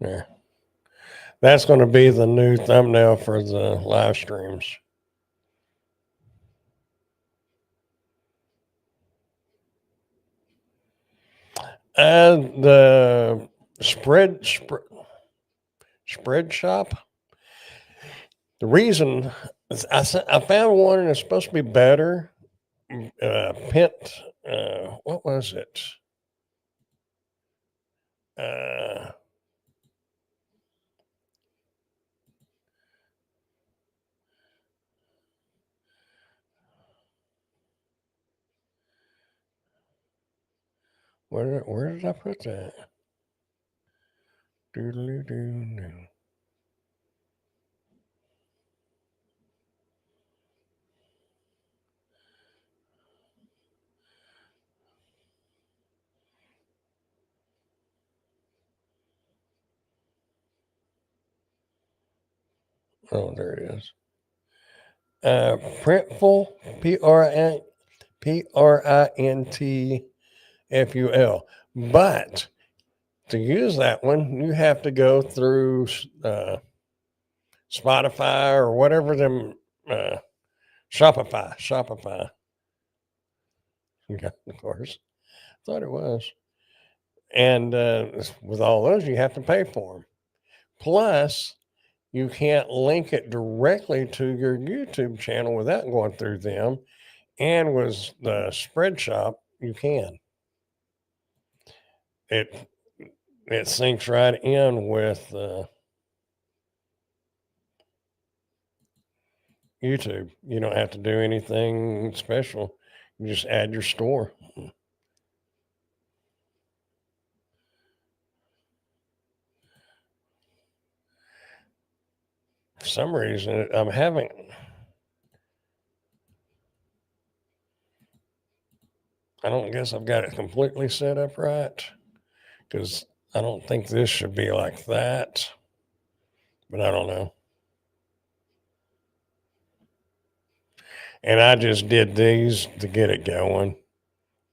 [SPEAKER 1] Yeah. That's going to be the new thumbnail for the live streams. And the spread shop. The reason is I found one and it's supposed to be better. Pent, what was it? where did I put that? Doodly-doo-doo. Oh, there it is. Printful, Printful. But to use that one, you have to go through Spotify or whatever them Shopify. Yeah, of course. Thought it was. And with all those, you have to pay for them. Plus, you can't link it directly to your YouTube channel without going through them. And with the Spreadshop, you can. It syncs right in with YouTube. You don't have to do anything special. You just add your store. For some reason, I don't guess I've got it completely set up right, because I don't think this should be like that, but I don't know. And I just did these to get it going,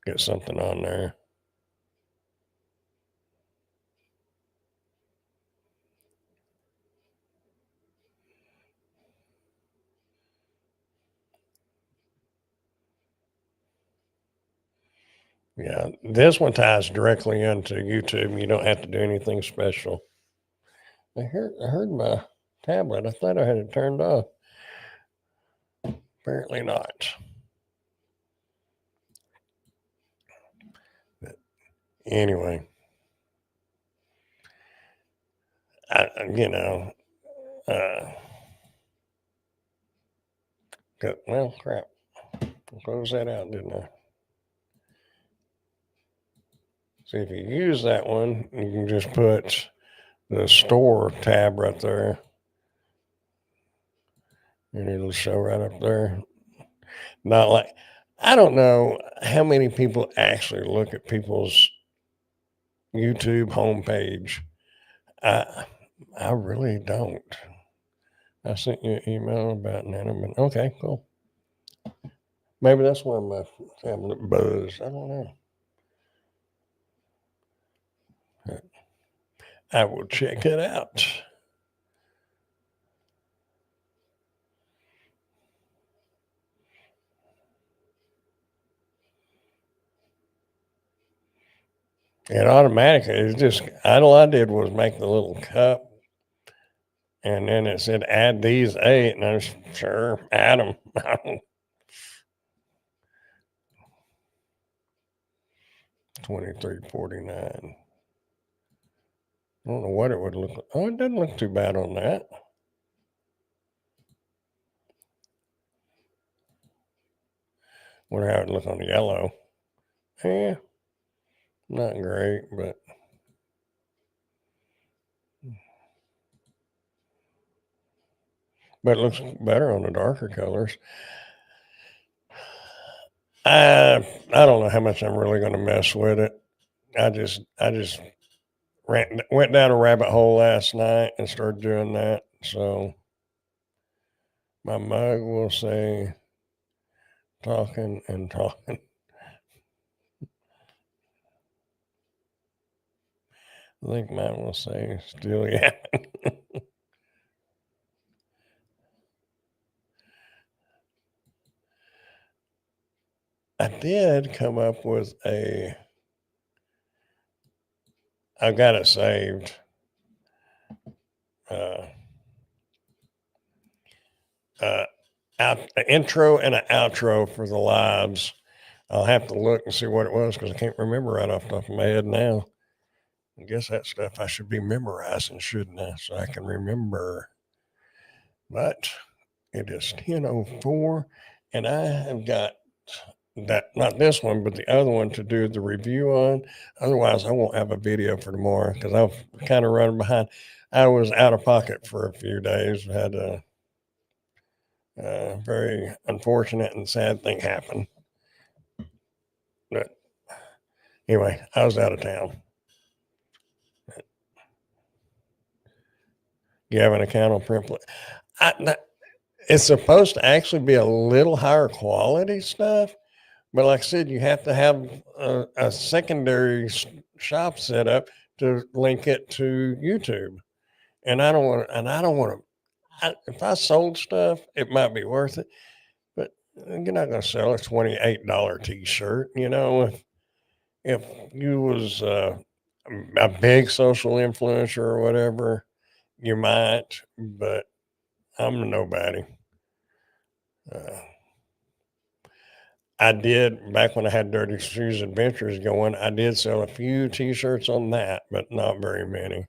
[SPEAKER 1] get something on there. Yeah, this one ties directly into YouTube. You don't have to do anything special. I heard my tablet. I thought I had it turned off. Apparently not. But anyway, well, crap. I closed that out, didn't I? See, if you use that one, you can just put the store tab right there, and it'll show right up there. Not like, I don't know how many people actually look at people's YouTube homepage. I really don't. I sent you an email about Nanoman. Okay, cool. Maybe that's why my tablet buzzed. I don't know. I will check it out. It automatically, it's just, all I did was make the little cup, and then it said add these 8, and I was sure, add them. $23.49. I don't know what it would look like. Oh, it doesn't look too bad on that. Wonder how it look on the yellow. Yeah, not great, but it looks better on the darker colors. I don't know how much I'm really going to mess with it. I just went down a rabbit hole last night and started doing that. So my mug will say talking and talking. I think mine will say still yapping. I did come up with I've got it saved. An intro and an outro for the lives. I'll have to look and see what it was because I can't remember right off the top of my head now. I guess that stuff I should be memorizing, shouldn't I? So I can remember. But it is 10:04, and I have got that, not this one, but the other one to do the review on. Otherwise, I won't have a video for tomorrow because I've kind of running behind. I was out of pocket for a few days. Had a very unfortunate and sad thing happen. But anyway, I was out of town. You have an account on Printflix? It's supposed to actually be a little higher quality stuff, but like I said, you have to have a secondary shop set up to link it to YouTube. And I don't want to, and I don't want to, if I sold stuff, it might be worth it, but you're not going to sell a $28 t-shirt. If you was a big social influencer or whatever, you might, but I'm a nobody. I did, back when I had Dirty Shoes Adventures going, I did sell a few t-shirts on that, but not very many.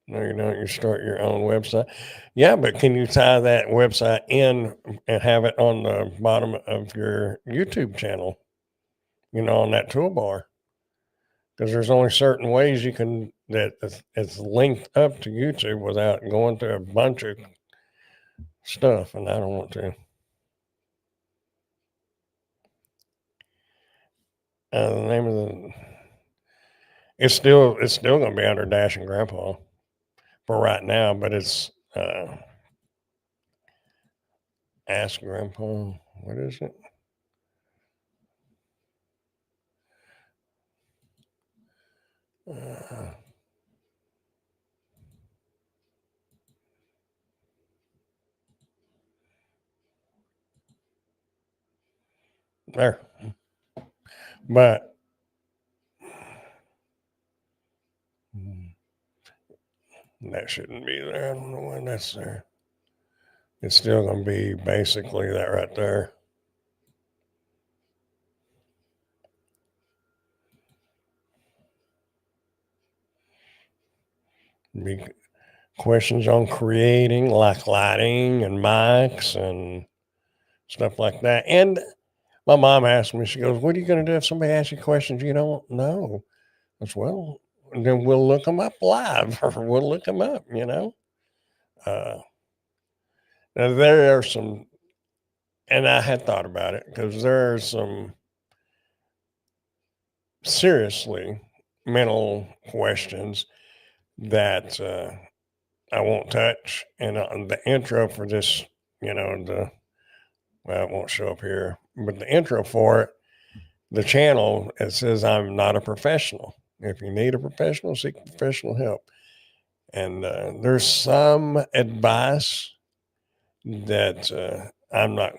[SPEAKER 1] No, you don't. You start your own website. Yeah, but can you tie that website in and have it on the bottom of your YouTube channel, on that toolbar? Because there's only certain ways you can, that it's linked up to YouTube without going through a bunch of stuff, and I don't want to. The name of it's still going to be under Dash and Grandpa for right now, but it's Ask Grandpa. What is it? There, but that shouldn't be there. I don't know why that's there. It's still going to be basically that right there. Be questions on creating, like lighting and mics and stuff like that. And my mom asked me, she goes, "What are you going to do if somebody asks you questions you don't know?" I said, "Well, then we'll look them up live, or we'll look them up." Now there are some, and I had thought about it because there are some seriously mental questions that I won't touch. And the intro for this, well, it won't show up here, but the intro for it, the channel, it says I'm not a professional. If you need a professional, seek professional help. And there's some advice that I'm not.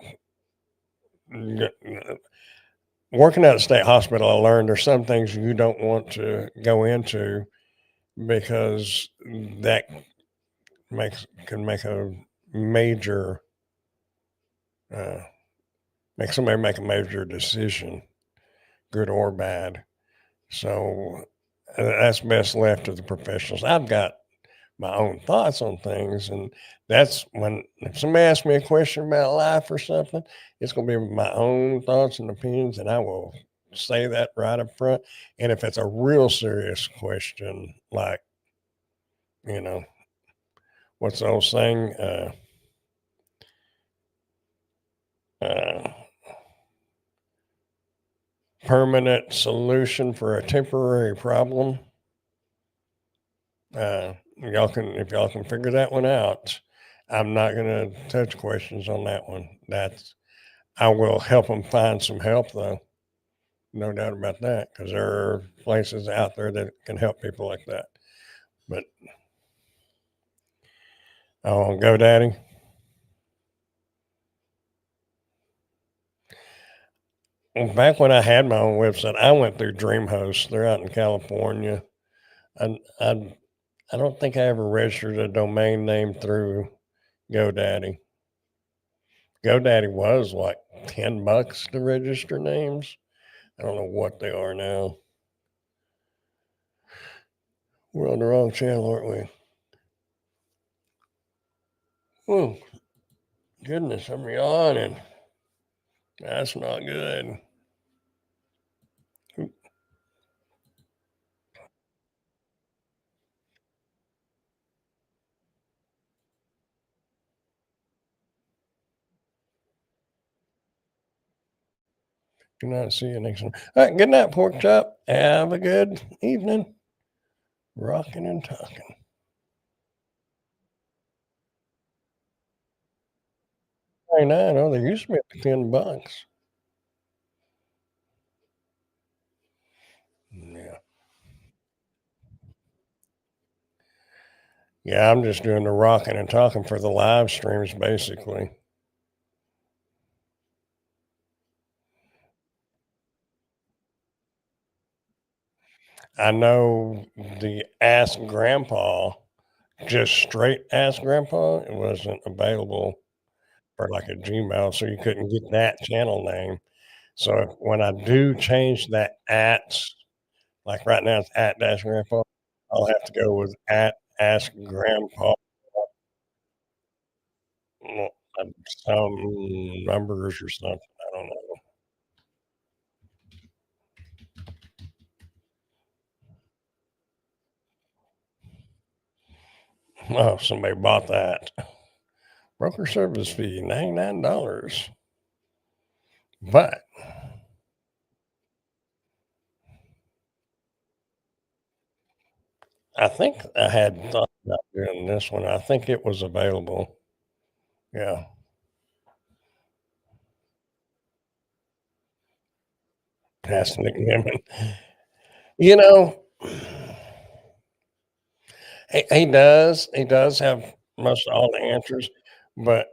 [SPEAKER 1] Working at a state hospital, I learned there's some things you don't want to go into because that can make a major make somebody make a major decision, good or bad. So that's best left to the professionals. I've got my own thoughts on things, and that's when if somebody asks me a question about life or something, it's going to be my own thoughts and opinions, and I will say that right up front. And if it's a real serious question, like what's the old saying? Uh, permanent solution for a temporary problem. If y'all can figure that one out, I'm not going to touch questions on that one. I will help them find some help though. No doubt about that, because there are places out there that can help people like that. But on GoDaddy, back when I had my own website, I went through DreamHost. They're out in California. I don't think I ever registered a domain name through GoDaddy. GoDaddy was like $10 to register names. I don't know what they are now. We're on the wrong channel, aren't we? Oh, goodness, I'm yawning. That's not good. Oop, good night. See you next time. All right, good night, pork chop. Have a good evening. Rocking and talking. 99. Oh, they used to be like $10. Yeah. Yeah, I'm just doing the rocking and talking for the live streams, basically. I know the Ask Grandpa, just straight Ask Grandpa, it wasn't available for like a Gmail, so you couldn't get that channel name. So when I do change that at, like right now it's at dash grandpa, I'll have to go with at ask grandpa, mm, some numbers or something. I don't know. Oh, somebody bought that. Broker service fee, $99. But I think I had thought about doing this one. I think it was available. Yeah. Past Nick Nimmin. You know, he does have most all the answers, but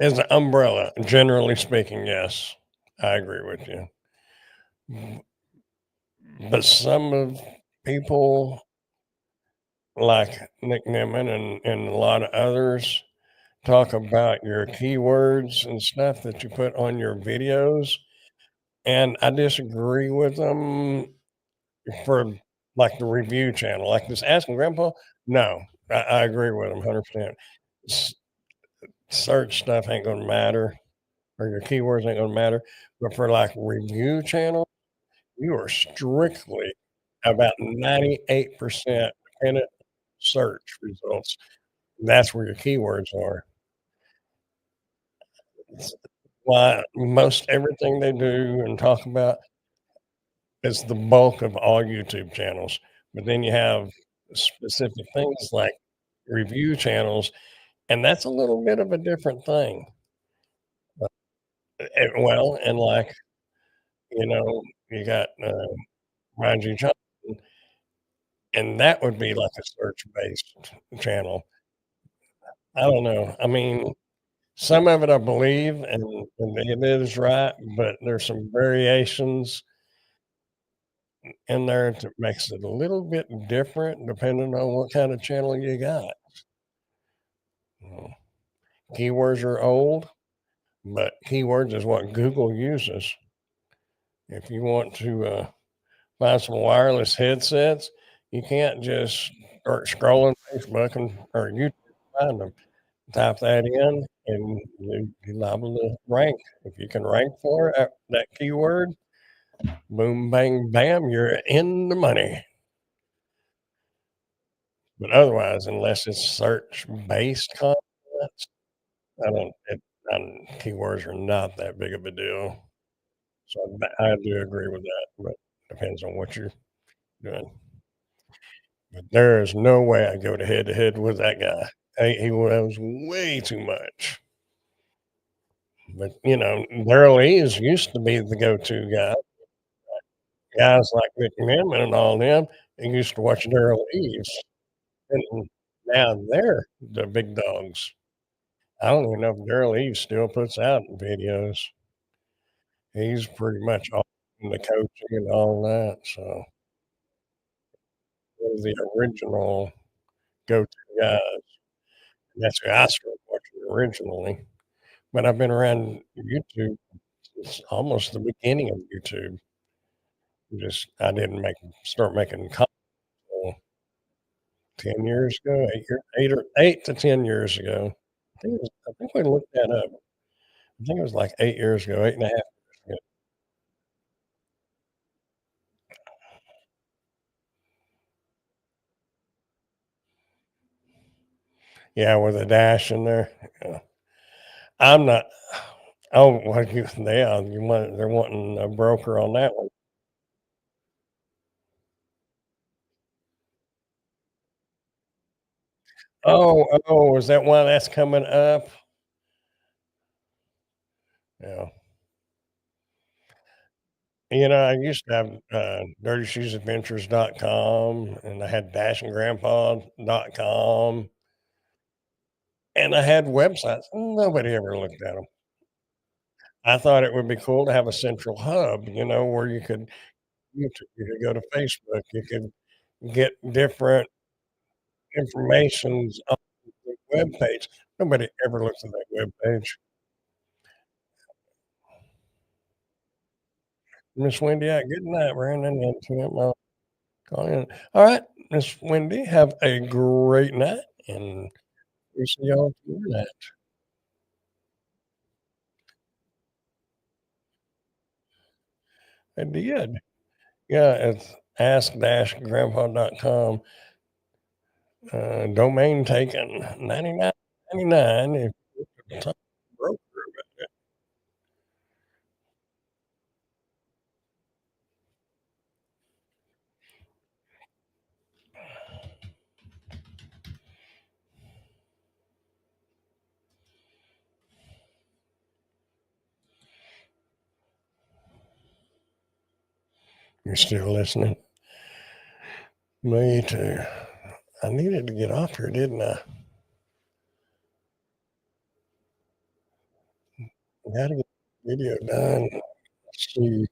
[SPEAKER 1] as an umbrella, generally speaking, yes, I agree with you. But some of people like Nick Nimmin and a lot of others talk about your keywords and stuff that you put on your videos, and I disagree with them for like the review channel, like this Asking Grandpa. No, I agree with them 100%. Search stuff ain't gonna matter, or your keywords ain't gonna matter. But for like review channel, you are strictly about 98% dependent search results. That's where your keywords are. It's why most everything they do and talk about is the bulk of all YouTube channels. But then you have specific things like review channels, and that's a little bit of a different thing. Well, and like, you got Ryan G. Johnson, and that would be like a search-based channel. I don't know. I mean, some of it I believe, and it is right, but there's some variations in there that makes it a little bit different depending on what kind of channel you got. Mm. Keywords are old, but keywords is what Google uses. If you want to find some wireless headsets, you can't just start scrolling Facebook and or YouTube to find them. Type that in, and you're liable to rank. If you can rank for it, that keyword, boom, bang, bam, you're in the money. But otherwise, unless it's search-based content, I don't it keywords are not that big of a deal. So, I do agree with that, but depends on what you're doing. But there is no way I go to head to head with that guy. He was way too much. But, Daryl Eves used to be the go-to guy. Guys like Nick Nimmin and all them, they used to watch Daryl Eves, and now they're the big dogs. I don't even know if Daryl Eves still puts out videos. He's pretty much all in the coaching and all that, so one of the original go-to guys. And that's who I started watching originally, but I've been around YouTube since almost the beginning of YouTube. Just I didn't make start making content till 10 years ago, 8 to 10 years ago. I think we looked that up. I think it was like 8 years ago, 8 and a half years ago. Yeah, with a dash in there. Yeah. I'm not oh, well, you want they're wanting a broker on that one. Oh, is that why that's coming up? Yeah. I used to have, dirtyshoesadventures.com, and I had dashinggrandpa.com, and I had websites. Nobody ever looked at them. I thought it would be cool to have a central hub, where you could go to Facebook, you could get different informations on the web page. Nobody ever looks at that web page. Miss Wendy, good night, Brandon, and Tim, call in. All right, Miss Wendy, have a great night, and we'll see y'all tomorrow night. I did. Yeah, it's ask-grandpa.com, domain taken, 99.99 if you talk to a broker about it. You're still listening? Me too. I needed to get off here, didn't I? Gotta get the video done. Let's see.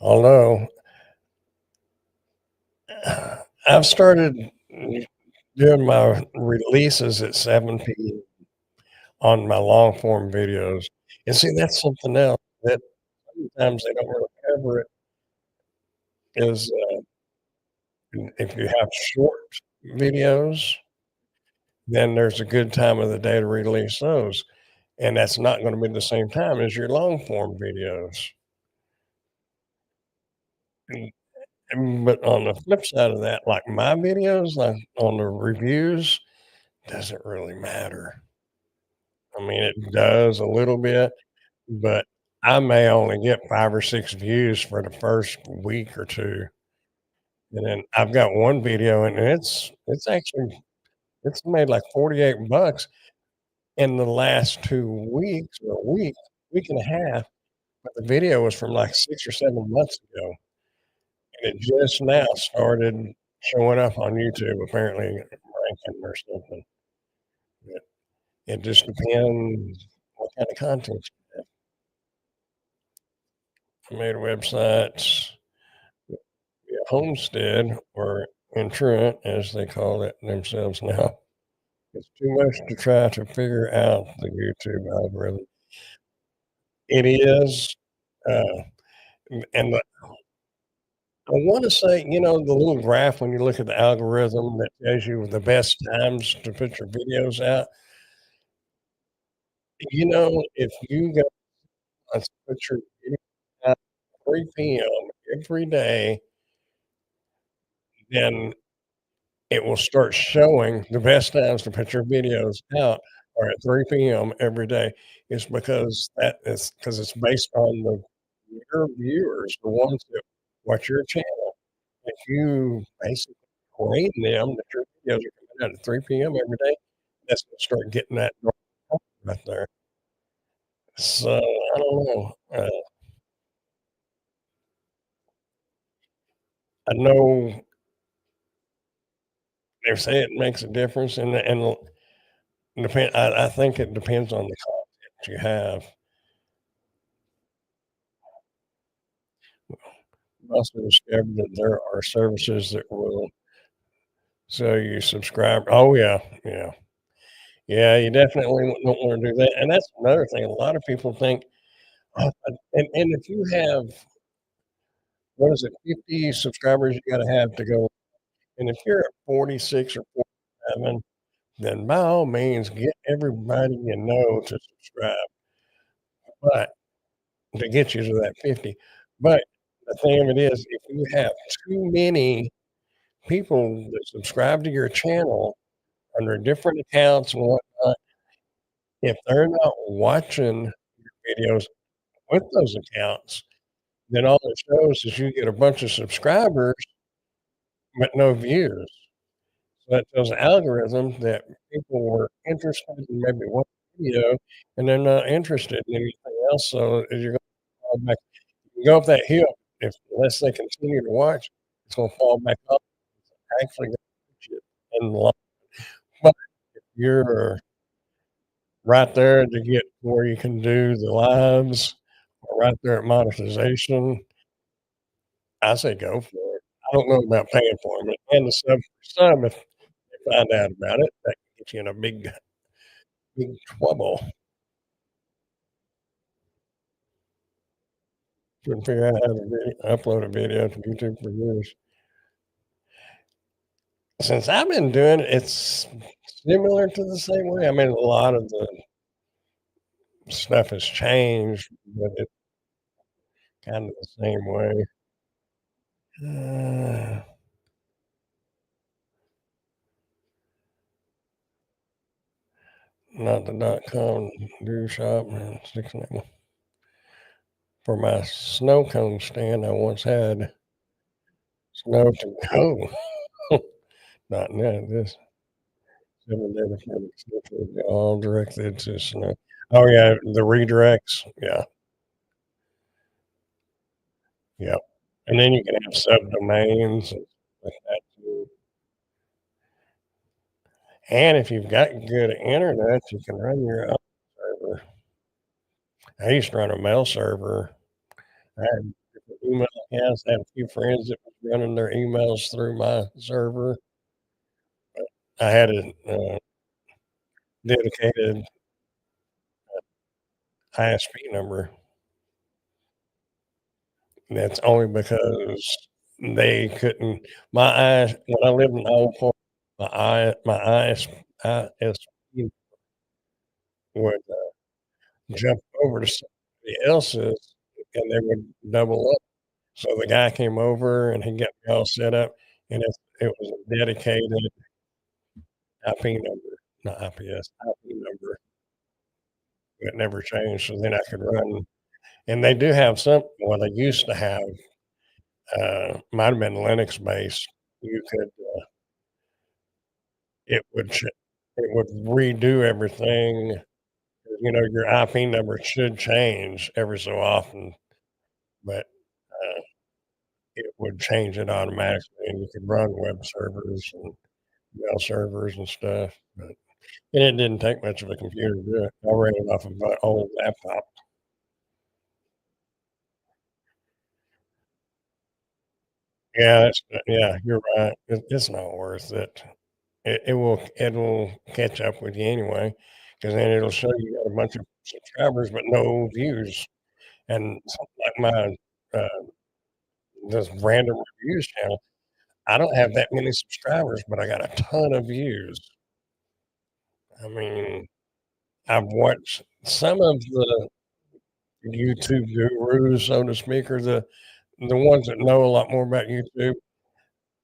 [SPEAKER 1] Although I've started doing my releases at 7 p.m. on my long form videos. And see, that's something else that sometimes they don't really cover it is if you have short videos, then there's a good time of the day to release those. And that's not going to be the same time as your long form videos. But on the flip side of that, like my videos, like on the reviews, doesn't really matter. I mean, it does a little bit, but I may only get 5 or 6 views for the first week or 2, and then I've got one video, and it's actually it's made like 48 bucks in the last 2 weeks or a week and a half, but the video was from like 6 or 7 months ago, and it just now started showing up on YouTube, apparently ranking or something. But it just depends what kind of content you have. I made a website, yeah, Homestead or Insurance, as they call it themselves now. It's too much to try to figure out the YouTube algorithm. It is, uh, and I wanna say, the little graph when you look at the algorithm that tells you the best times to put your videos out, if you go and put your video out 3 p.m. every day, then it will start showing the best times to put your videos out are at 3 p.m. every day. It's because it's based on your viewers, the ones that watch your channel. If you basically train them that your videos are coming out at 3 p.m. every day, that's gonna start getting that right there. So, I don't know. I know they say it makes a difference, and I think it depends on the content you have. I also discovered that there are services that will sell you subscribe oh, yeah, yeah. Yeah, you definitely don't wanna do that, and that's another thing, a lot of people think, and if you have, what is it, 50 subscribers you gotta have to go, and if you're at 46 or 47, then by all means, get everybody you know to subscribe, but to get you to that 50. But the thing of it is, if you have too many people that subscribe to your channel under different accounts and whatnot, if they're not watching videos with those accounts, then all it shows is you get a bunch of subscribers, but no views. So that tells the algorithm that people were interested in maybe one video, and they're not interested in anything else, so as you're gonna fall back, you go up that hill, if unless they continue to watch, it's gonna fall back off. It's actually gonna put you in the long, but if you're right there to get where you can do the lives, or right there at monetization, I say go for it. I don't know about paying for them, and the sub for some, if they find out about it, that can get you in a big trouble. Couldn't figure out how to upload a video to YouTube for years. Since I've been doing it, it's similar to the same way. I mean, a lot of the stuff has changed, but it's kind of the same way. Uh, Not the .com do shop, man, for my snow cone stand, I once had snow to go. Not now, this 7-day performance extension, all directed to snow. Oh, yeah, the redirects, yeah, yeah, and then you can have subdomains and like that too, and if you've got good internet, you can run your own server. I used to run a mail server. I had different email accounts, I had a few friends that was running their emails through my server. I had a, dedicated ISP number. That's only because they couldn't, when I lived in Old Port, my ISP would, jump over to somebody else's, and they would double up. So the guy came over and he got me all set up, and it was a dedicated IP number, not IPS, IP number that never changed, so then I could run, and they do have some, well, they used to have, might have been Linux based. You could, it would ch it would redo everything, you know, your IP number should change every so often, but, it would change it automatically, and you could run web servers and mail servers and stuff, but and it didn't take much of a computer to do it. I ran it off of my old laptop. Yeah, yeah, you're right. It's not worth it. It'll catch up with you anyway, because then it'll show you got a bunch of subscribers, but no views, and something like my, this random reviews channel, I don't have that many subscribers, but I got a ton of views. I mean, I've watched some of the YouTube gurus, so to speak, or the ones that know a lot more about YouTube.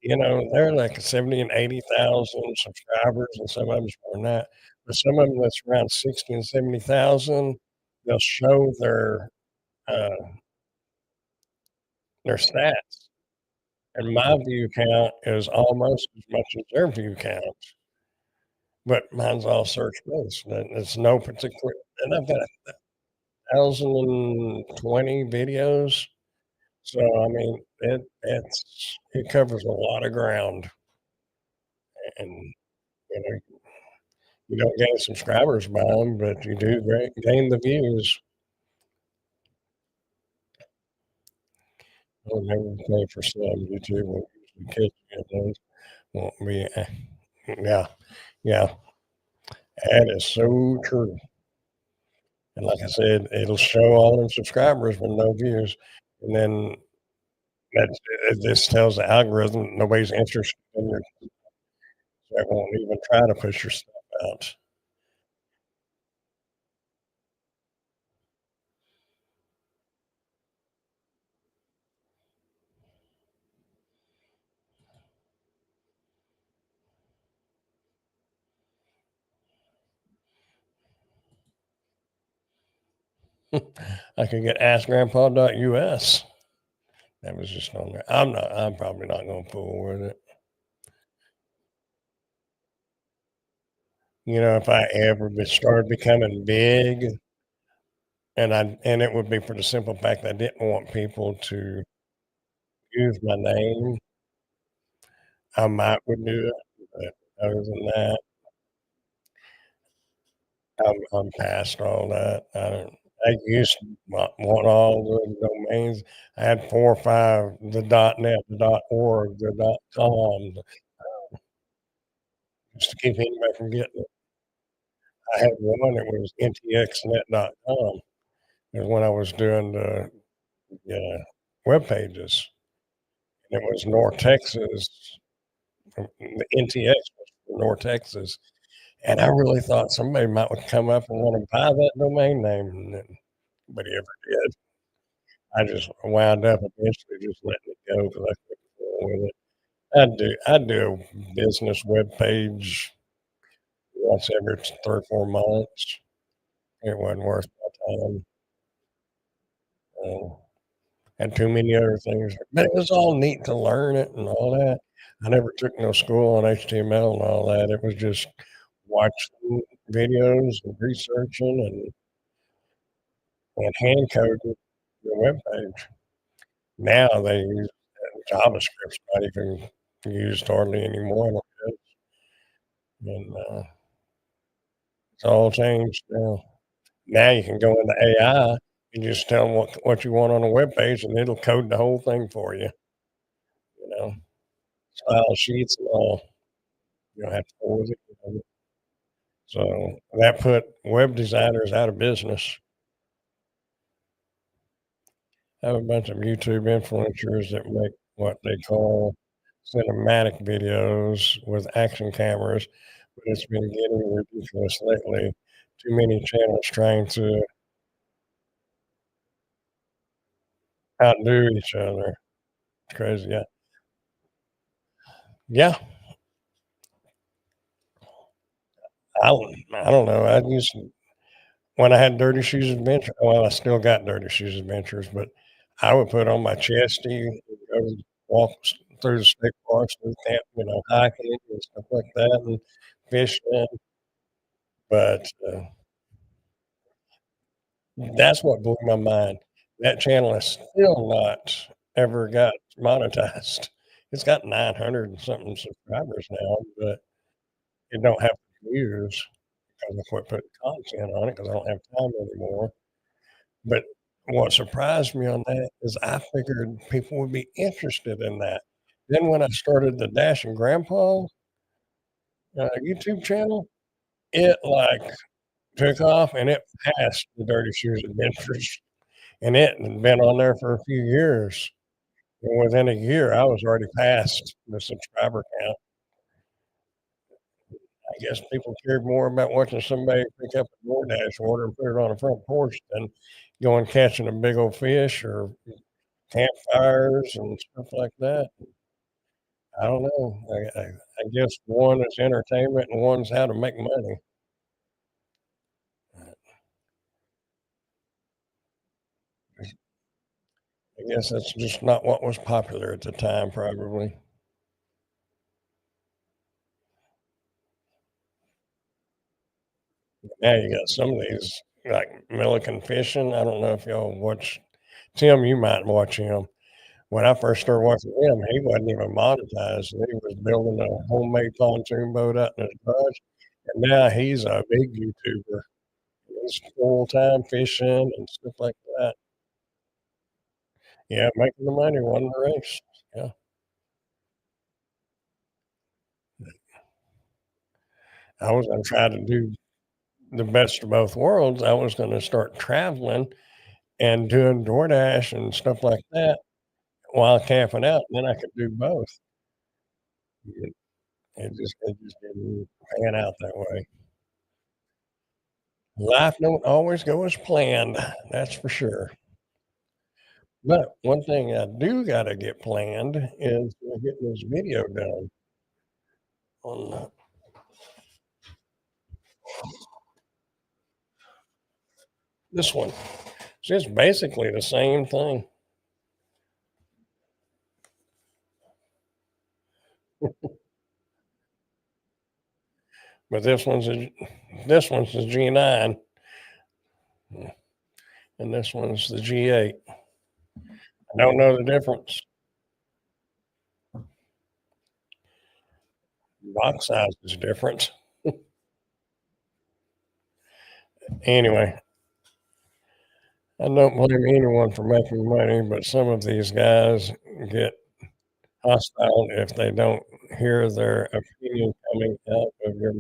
[SPEAKER 1] You know, they're like 70 and 80,000 subscribers, and some of them's more than that. But some of them that's around 60 and 70,000, they'll show uh, their stats, and my view count is almost as much as their view count, but mine's all search based, and it's no particular, and I've got 1,020 videos, so, I mean, it covers a lot of ground, and, you know, you don't gain subscribers by them, but you do gain the views. I'll never pay for some. YouTube will usually catch you, and those won't be, yeah, yeah. That is so true. And like I said, it'll show all them subscribers with no views, and then that's it just tells the algorithm nobody's interested in your so it won't even try to push your stuff out. I could get askgrandpa.us. That was just on there. I'm probably not gonna fool with it. You know, if I ever started becoming big, and it would be for the simple fact that I didn't want people to use my name, I might would do it, but other than that, I'm past all that. I used to want all the domains. I had 4 or 5, the .net, the .org, the .com, just to keep anybody from getting it. I had one that was ntxnet.com, and when I was doing the web pages, and it was North Texas, the NTX was for North Texas, and I really thought somebody might would come up and wanna buy that domain name, and then nobody ever did. I just wound up eventually just letting it go because I couldn't deal with it. I'd do a business web page once every 3 or 4 months. It wasn't worth my time. uh, had too many other things, but it was all neat to learn it and all that. I never took no school on HTML and all that. It was just watching videos and researching and hand coding your web page. Now they use JavaScript's not even used hardly anymore, and, it's all changed now. Now you can go into AI and just tell them what you want on a web page, and it'll code the whole thing for you know, style sheets and all. You don't have to forward it, so that put web designers out of business. I have a bunch of YouTube influencers that make what they call cinematic videos with action cameras, but it's been getting ridiculous lately. Too many channels trying to outdo each other. It's crazy, yeah. Yeah, I don't know. I used to when I had Dirty Shoes Adventure well, I still got Dirty Shoes Adventures, but I would put on my chesty and go walk through the state parks and camp, hiking and stuff like that and fishing, but, that's what blew my mind. That channel has still not ever got monetized. It's got 900 and something subscribers now, but it don't have views because I quit putting content on it because I don't have time anymore. But what surprised me on that is I figured people would be interested in that. Then when I started the Dash and Grandpa, YouTube channel, it, took off and it passed the Dirty Shoes Adventures, and it had been on there for a few years. And within a year, I was already past the subscriber count. I guess people cared more about watching somebody pick up a DoorDash order and put it on the front porch than going catching a big old fish or campfires and stuff like that. I don't know. I guess one is entertainment and one's how to make money. I guess that's just not what was popular at the time, probably. Now you got some of these like Milliken Fishing. I don't know if y'all watch Tim, you might watch him. When I first started watching him, he wasn't even monetized. He was building a homemade pontoon boat out in his garage, and now he's a big YouTuber. He's full-time fishing and stuff like that. Yeah, making the money, won the race. Yeah. I was gonna try to do the best of both worlds. I was gonna start traveling and doing DoorDash and stuff like that while camping out, and then I could do both. It it just didn't pan out that way. Life don't always go as planned, that's for sure. But one thing I do gotta get planned is getting this video done on this one. It's just basically the same thing, but this one's the G9, and this one's the G8. I don't know the difference. Box size is different. Anyway, I don't blame anyone for making money, but some of these guys get hostile if they don't hear their opinion coming out of your.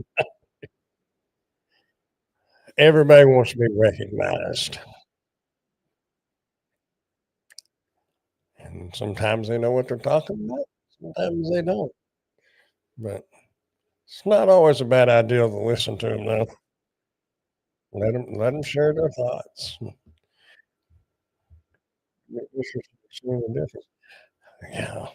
[SPEAKER 1] Everybody wants to be recognized, and sometimes they know what they're talking about, sometimes they don't. But it's not always a bad idea to listen to them, though. Let them share their thoughts. This is seeing the difference. Yeah.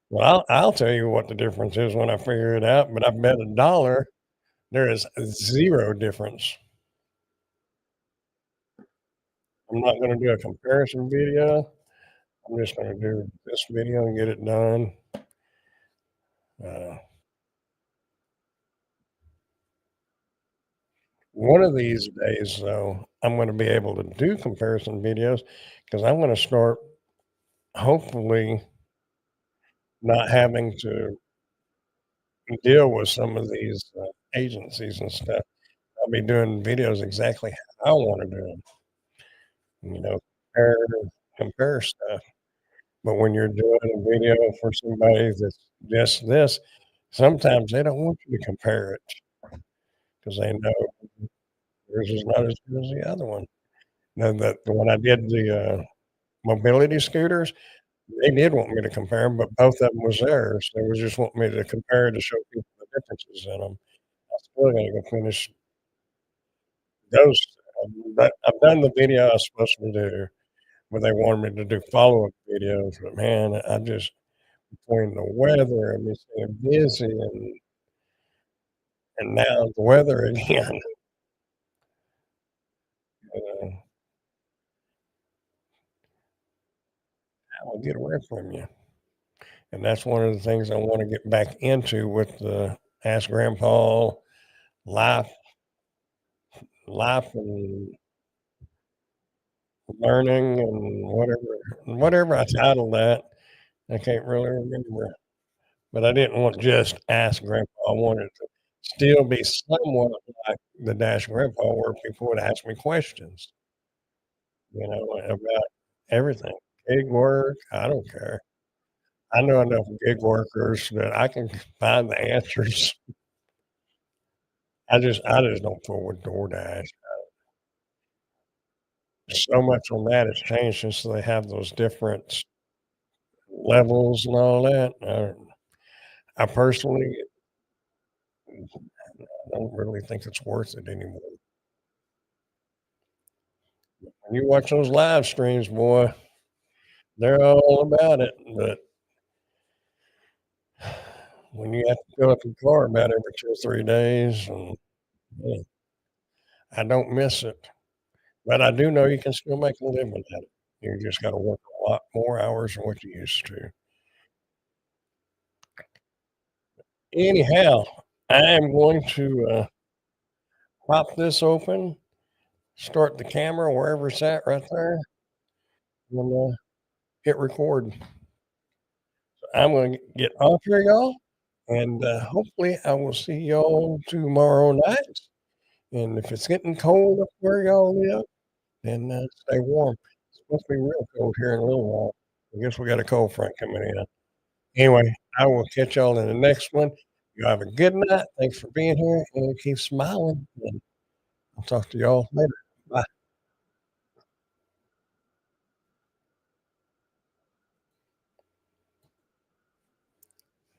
[SPEAKER 1] Well, I'll tell you what the difference is when I figure it out, but I bet a dollar there is 0 difference. I'm not gonna do a comparison video. I'm just gonna do this video and get it done. Uh, One of these days, though, I'm gonna be able to do comparison videos because I'm gonna start hopefully not having to deal with some of these, agencies and stuff. I'll be doing videos exactly how I wanna do them, you know, compare compare stuff. But when you're doing a video for somebody that's just this, sometimes they don't want you to compare it because they know yours is not as good as the other one. Now that when I did the, mobility scooters, they did want me to compare them, but both of them was theirs. They was just wanting me to compare to show people the differences in them. I still gotta go finish those. But I've done the video I was supposed to do, but they wanted me to do follow-up videos, but man, I just between the weather and me staying busy and now the weather again, uh, I will get away from you, and that's one of the things I wanna get back into with the Ask Grandpa life life and learning and whatever I titled that, I can't really remember, but I didn't want just Ask Grandpa, I wanted it to still be somewhat like the Dash Grandpa where people would ask me questions, about everything. Gig work, I don't care. I know enough gig workers that I can find the answers. I just don't fool with DoorDash. So much on that has changed since they have those different levels and all that. I personally don't really think it's worth it anymore. When you watch those live streams, boy, they're all about it, but when you have to fill up your car about every 2 or 3 days, and, yeah, I don't miss it. But I do know you can still make a living at it. You just gotta work a lot more hours than what you used to. Anyhow, I am going to, pop this open, start the camera wherever it's at right there, and, hit record. I'm gonna get off here, y'all, and, hopefully, I will see y'all tomorrow night, and if it's getting cold up where y'all live, then, stay warm. It's supposed to be real cold here in a little while. I guess we got a cold front coming in. Anyway, I will catch y'all in the next one. You have a good night. Thanks for being here and keep smiling. And I'll talk to y'all later.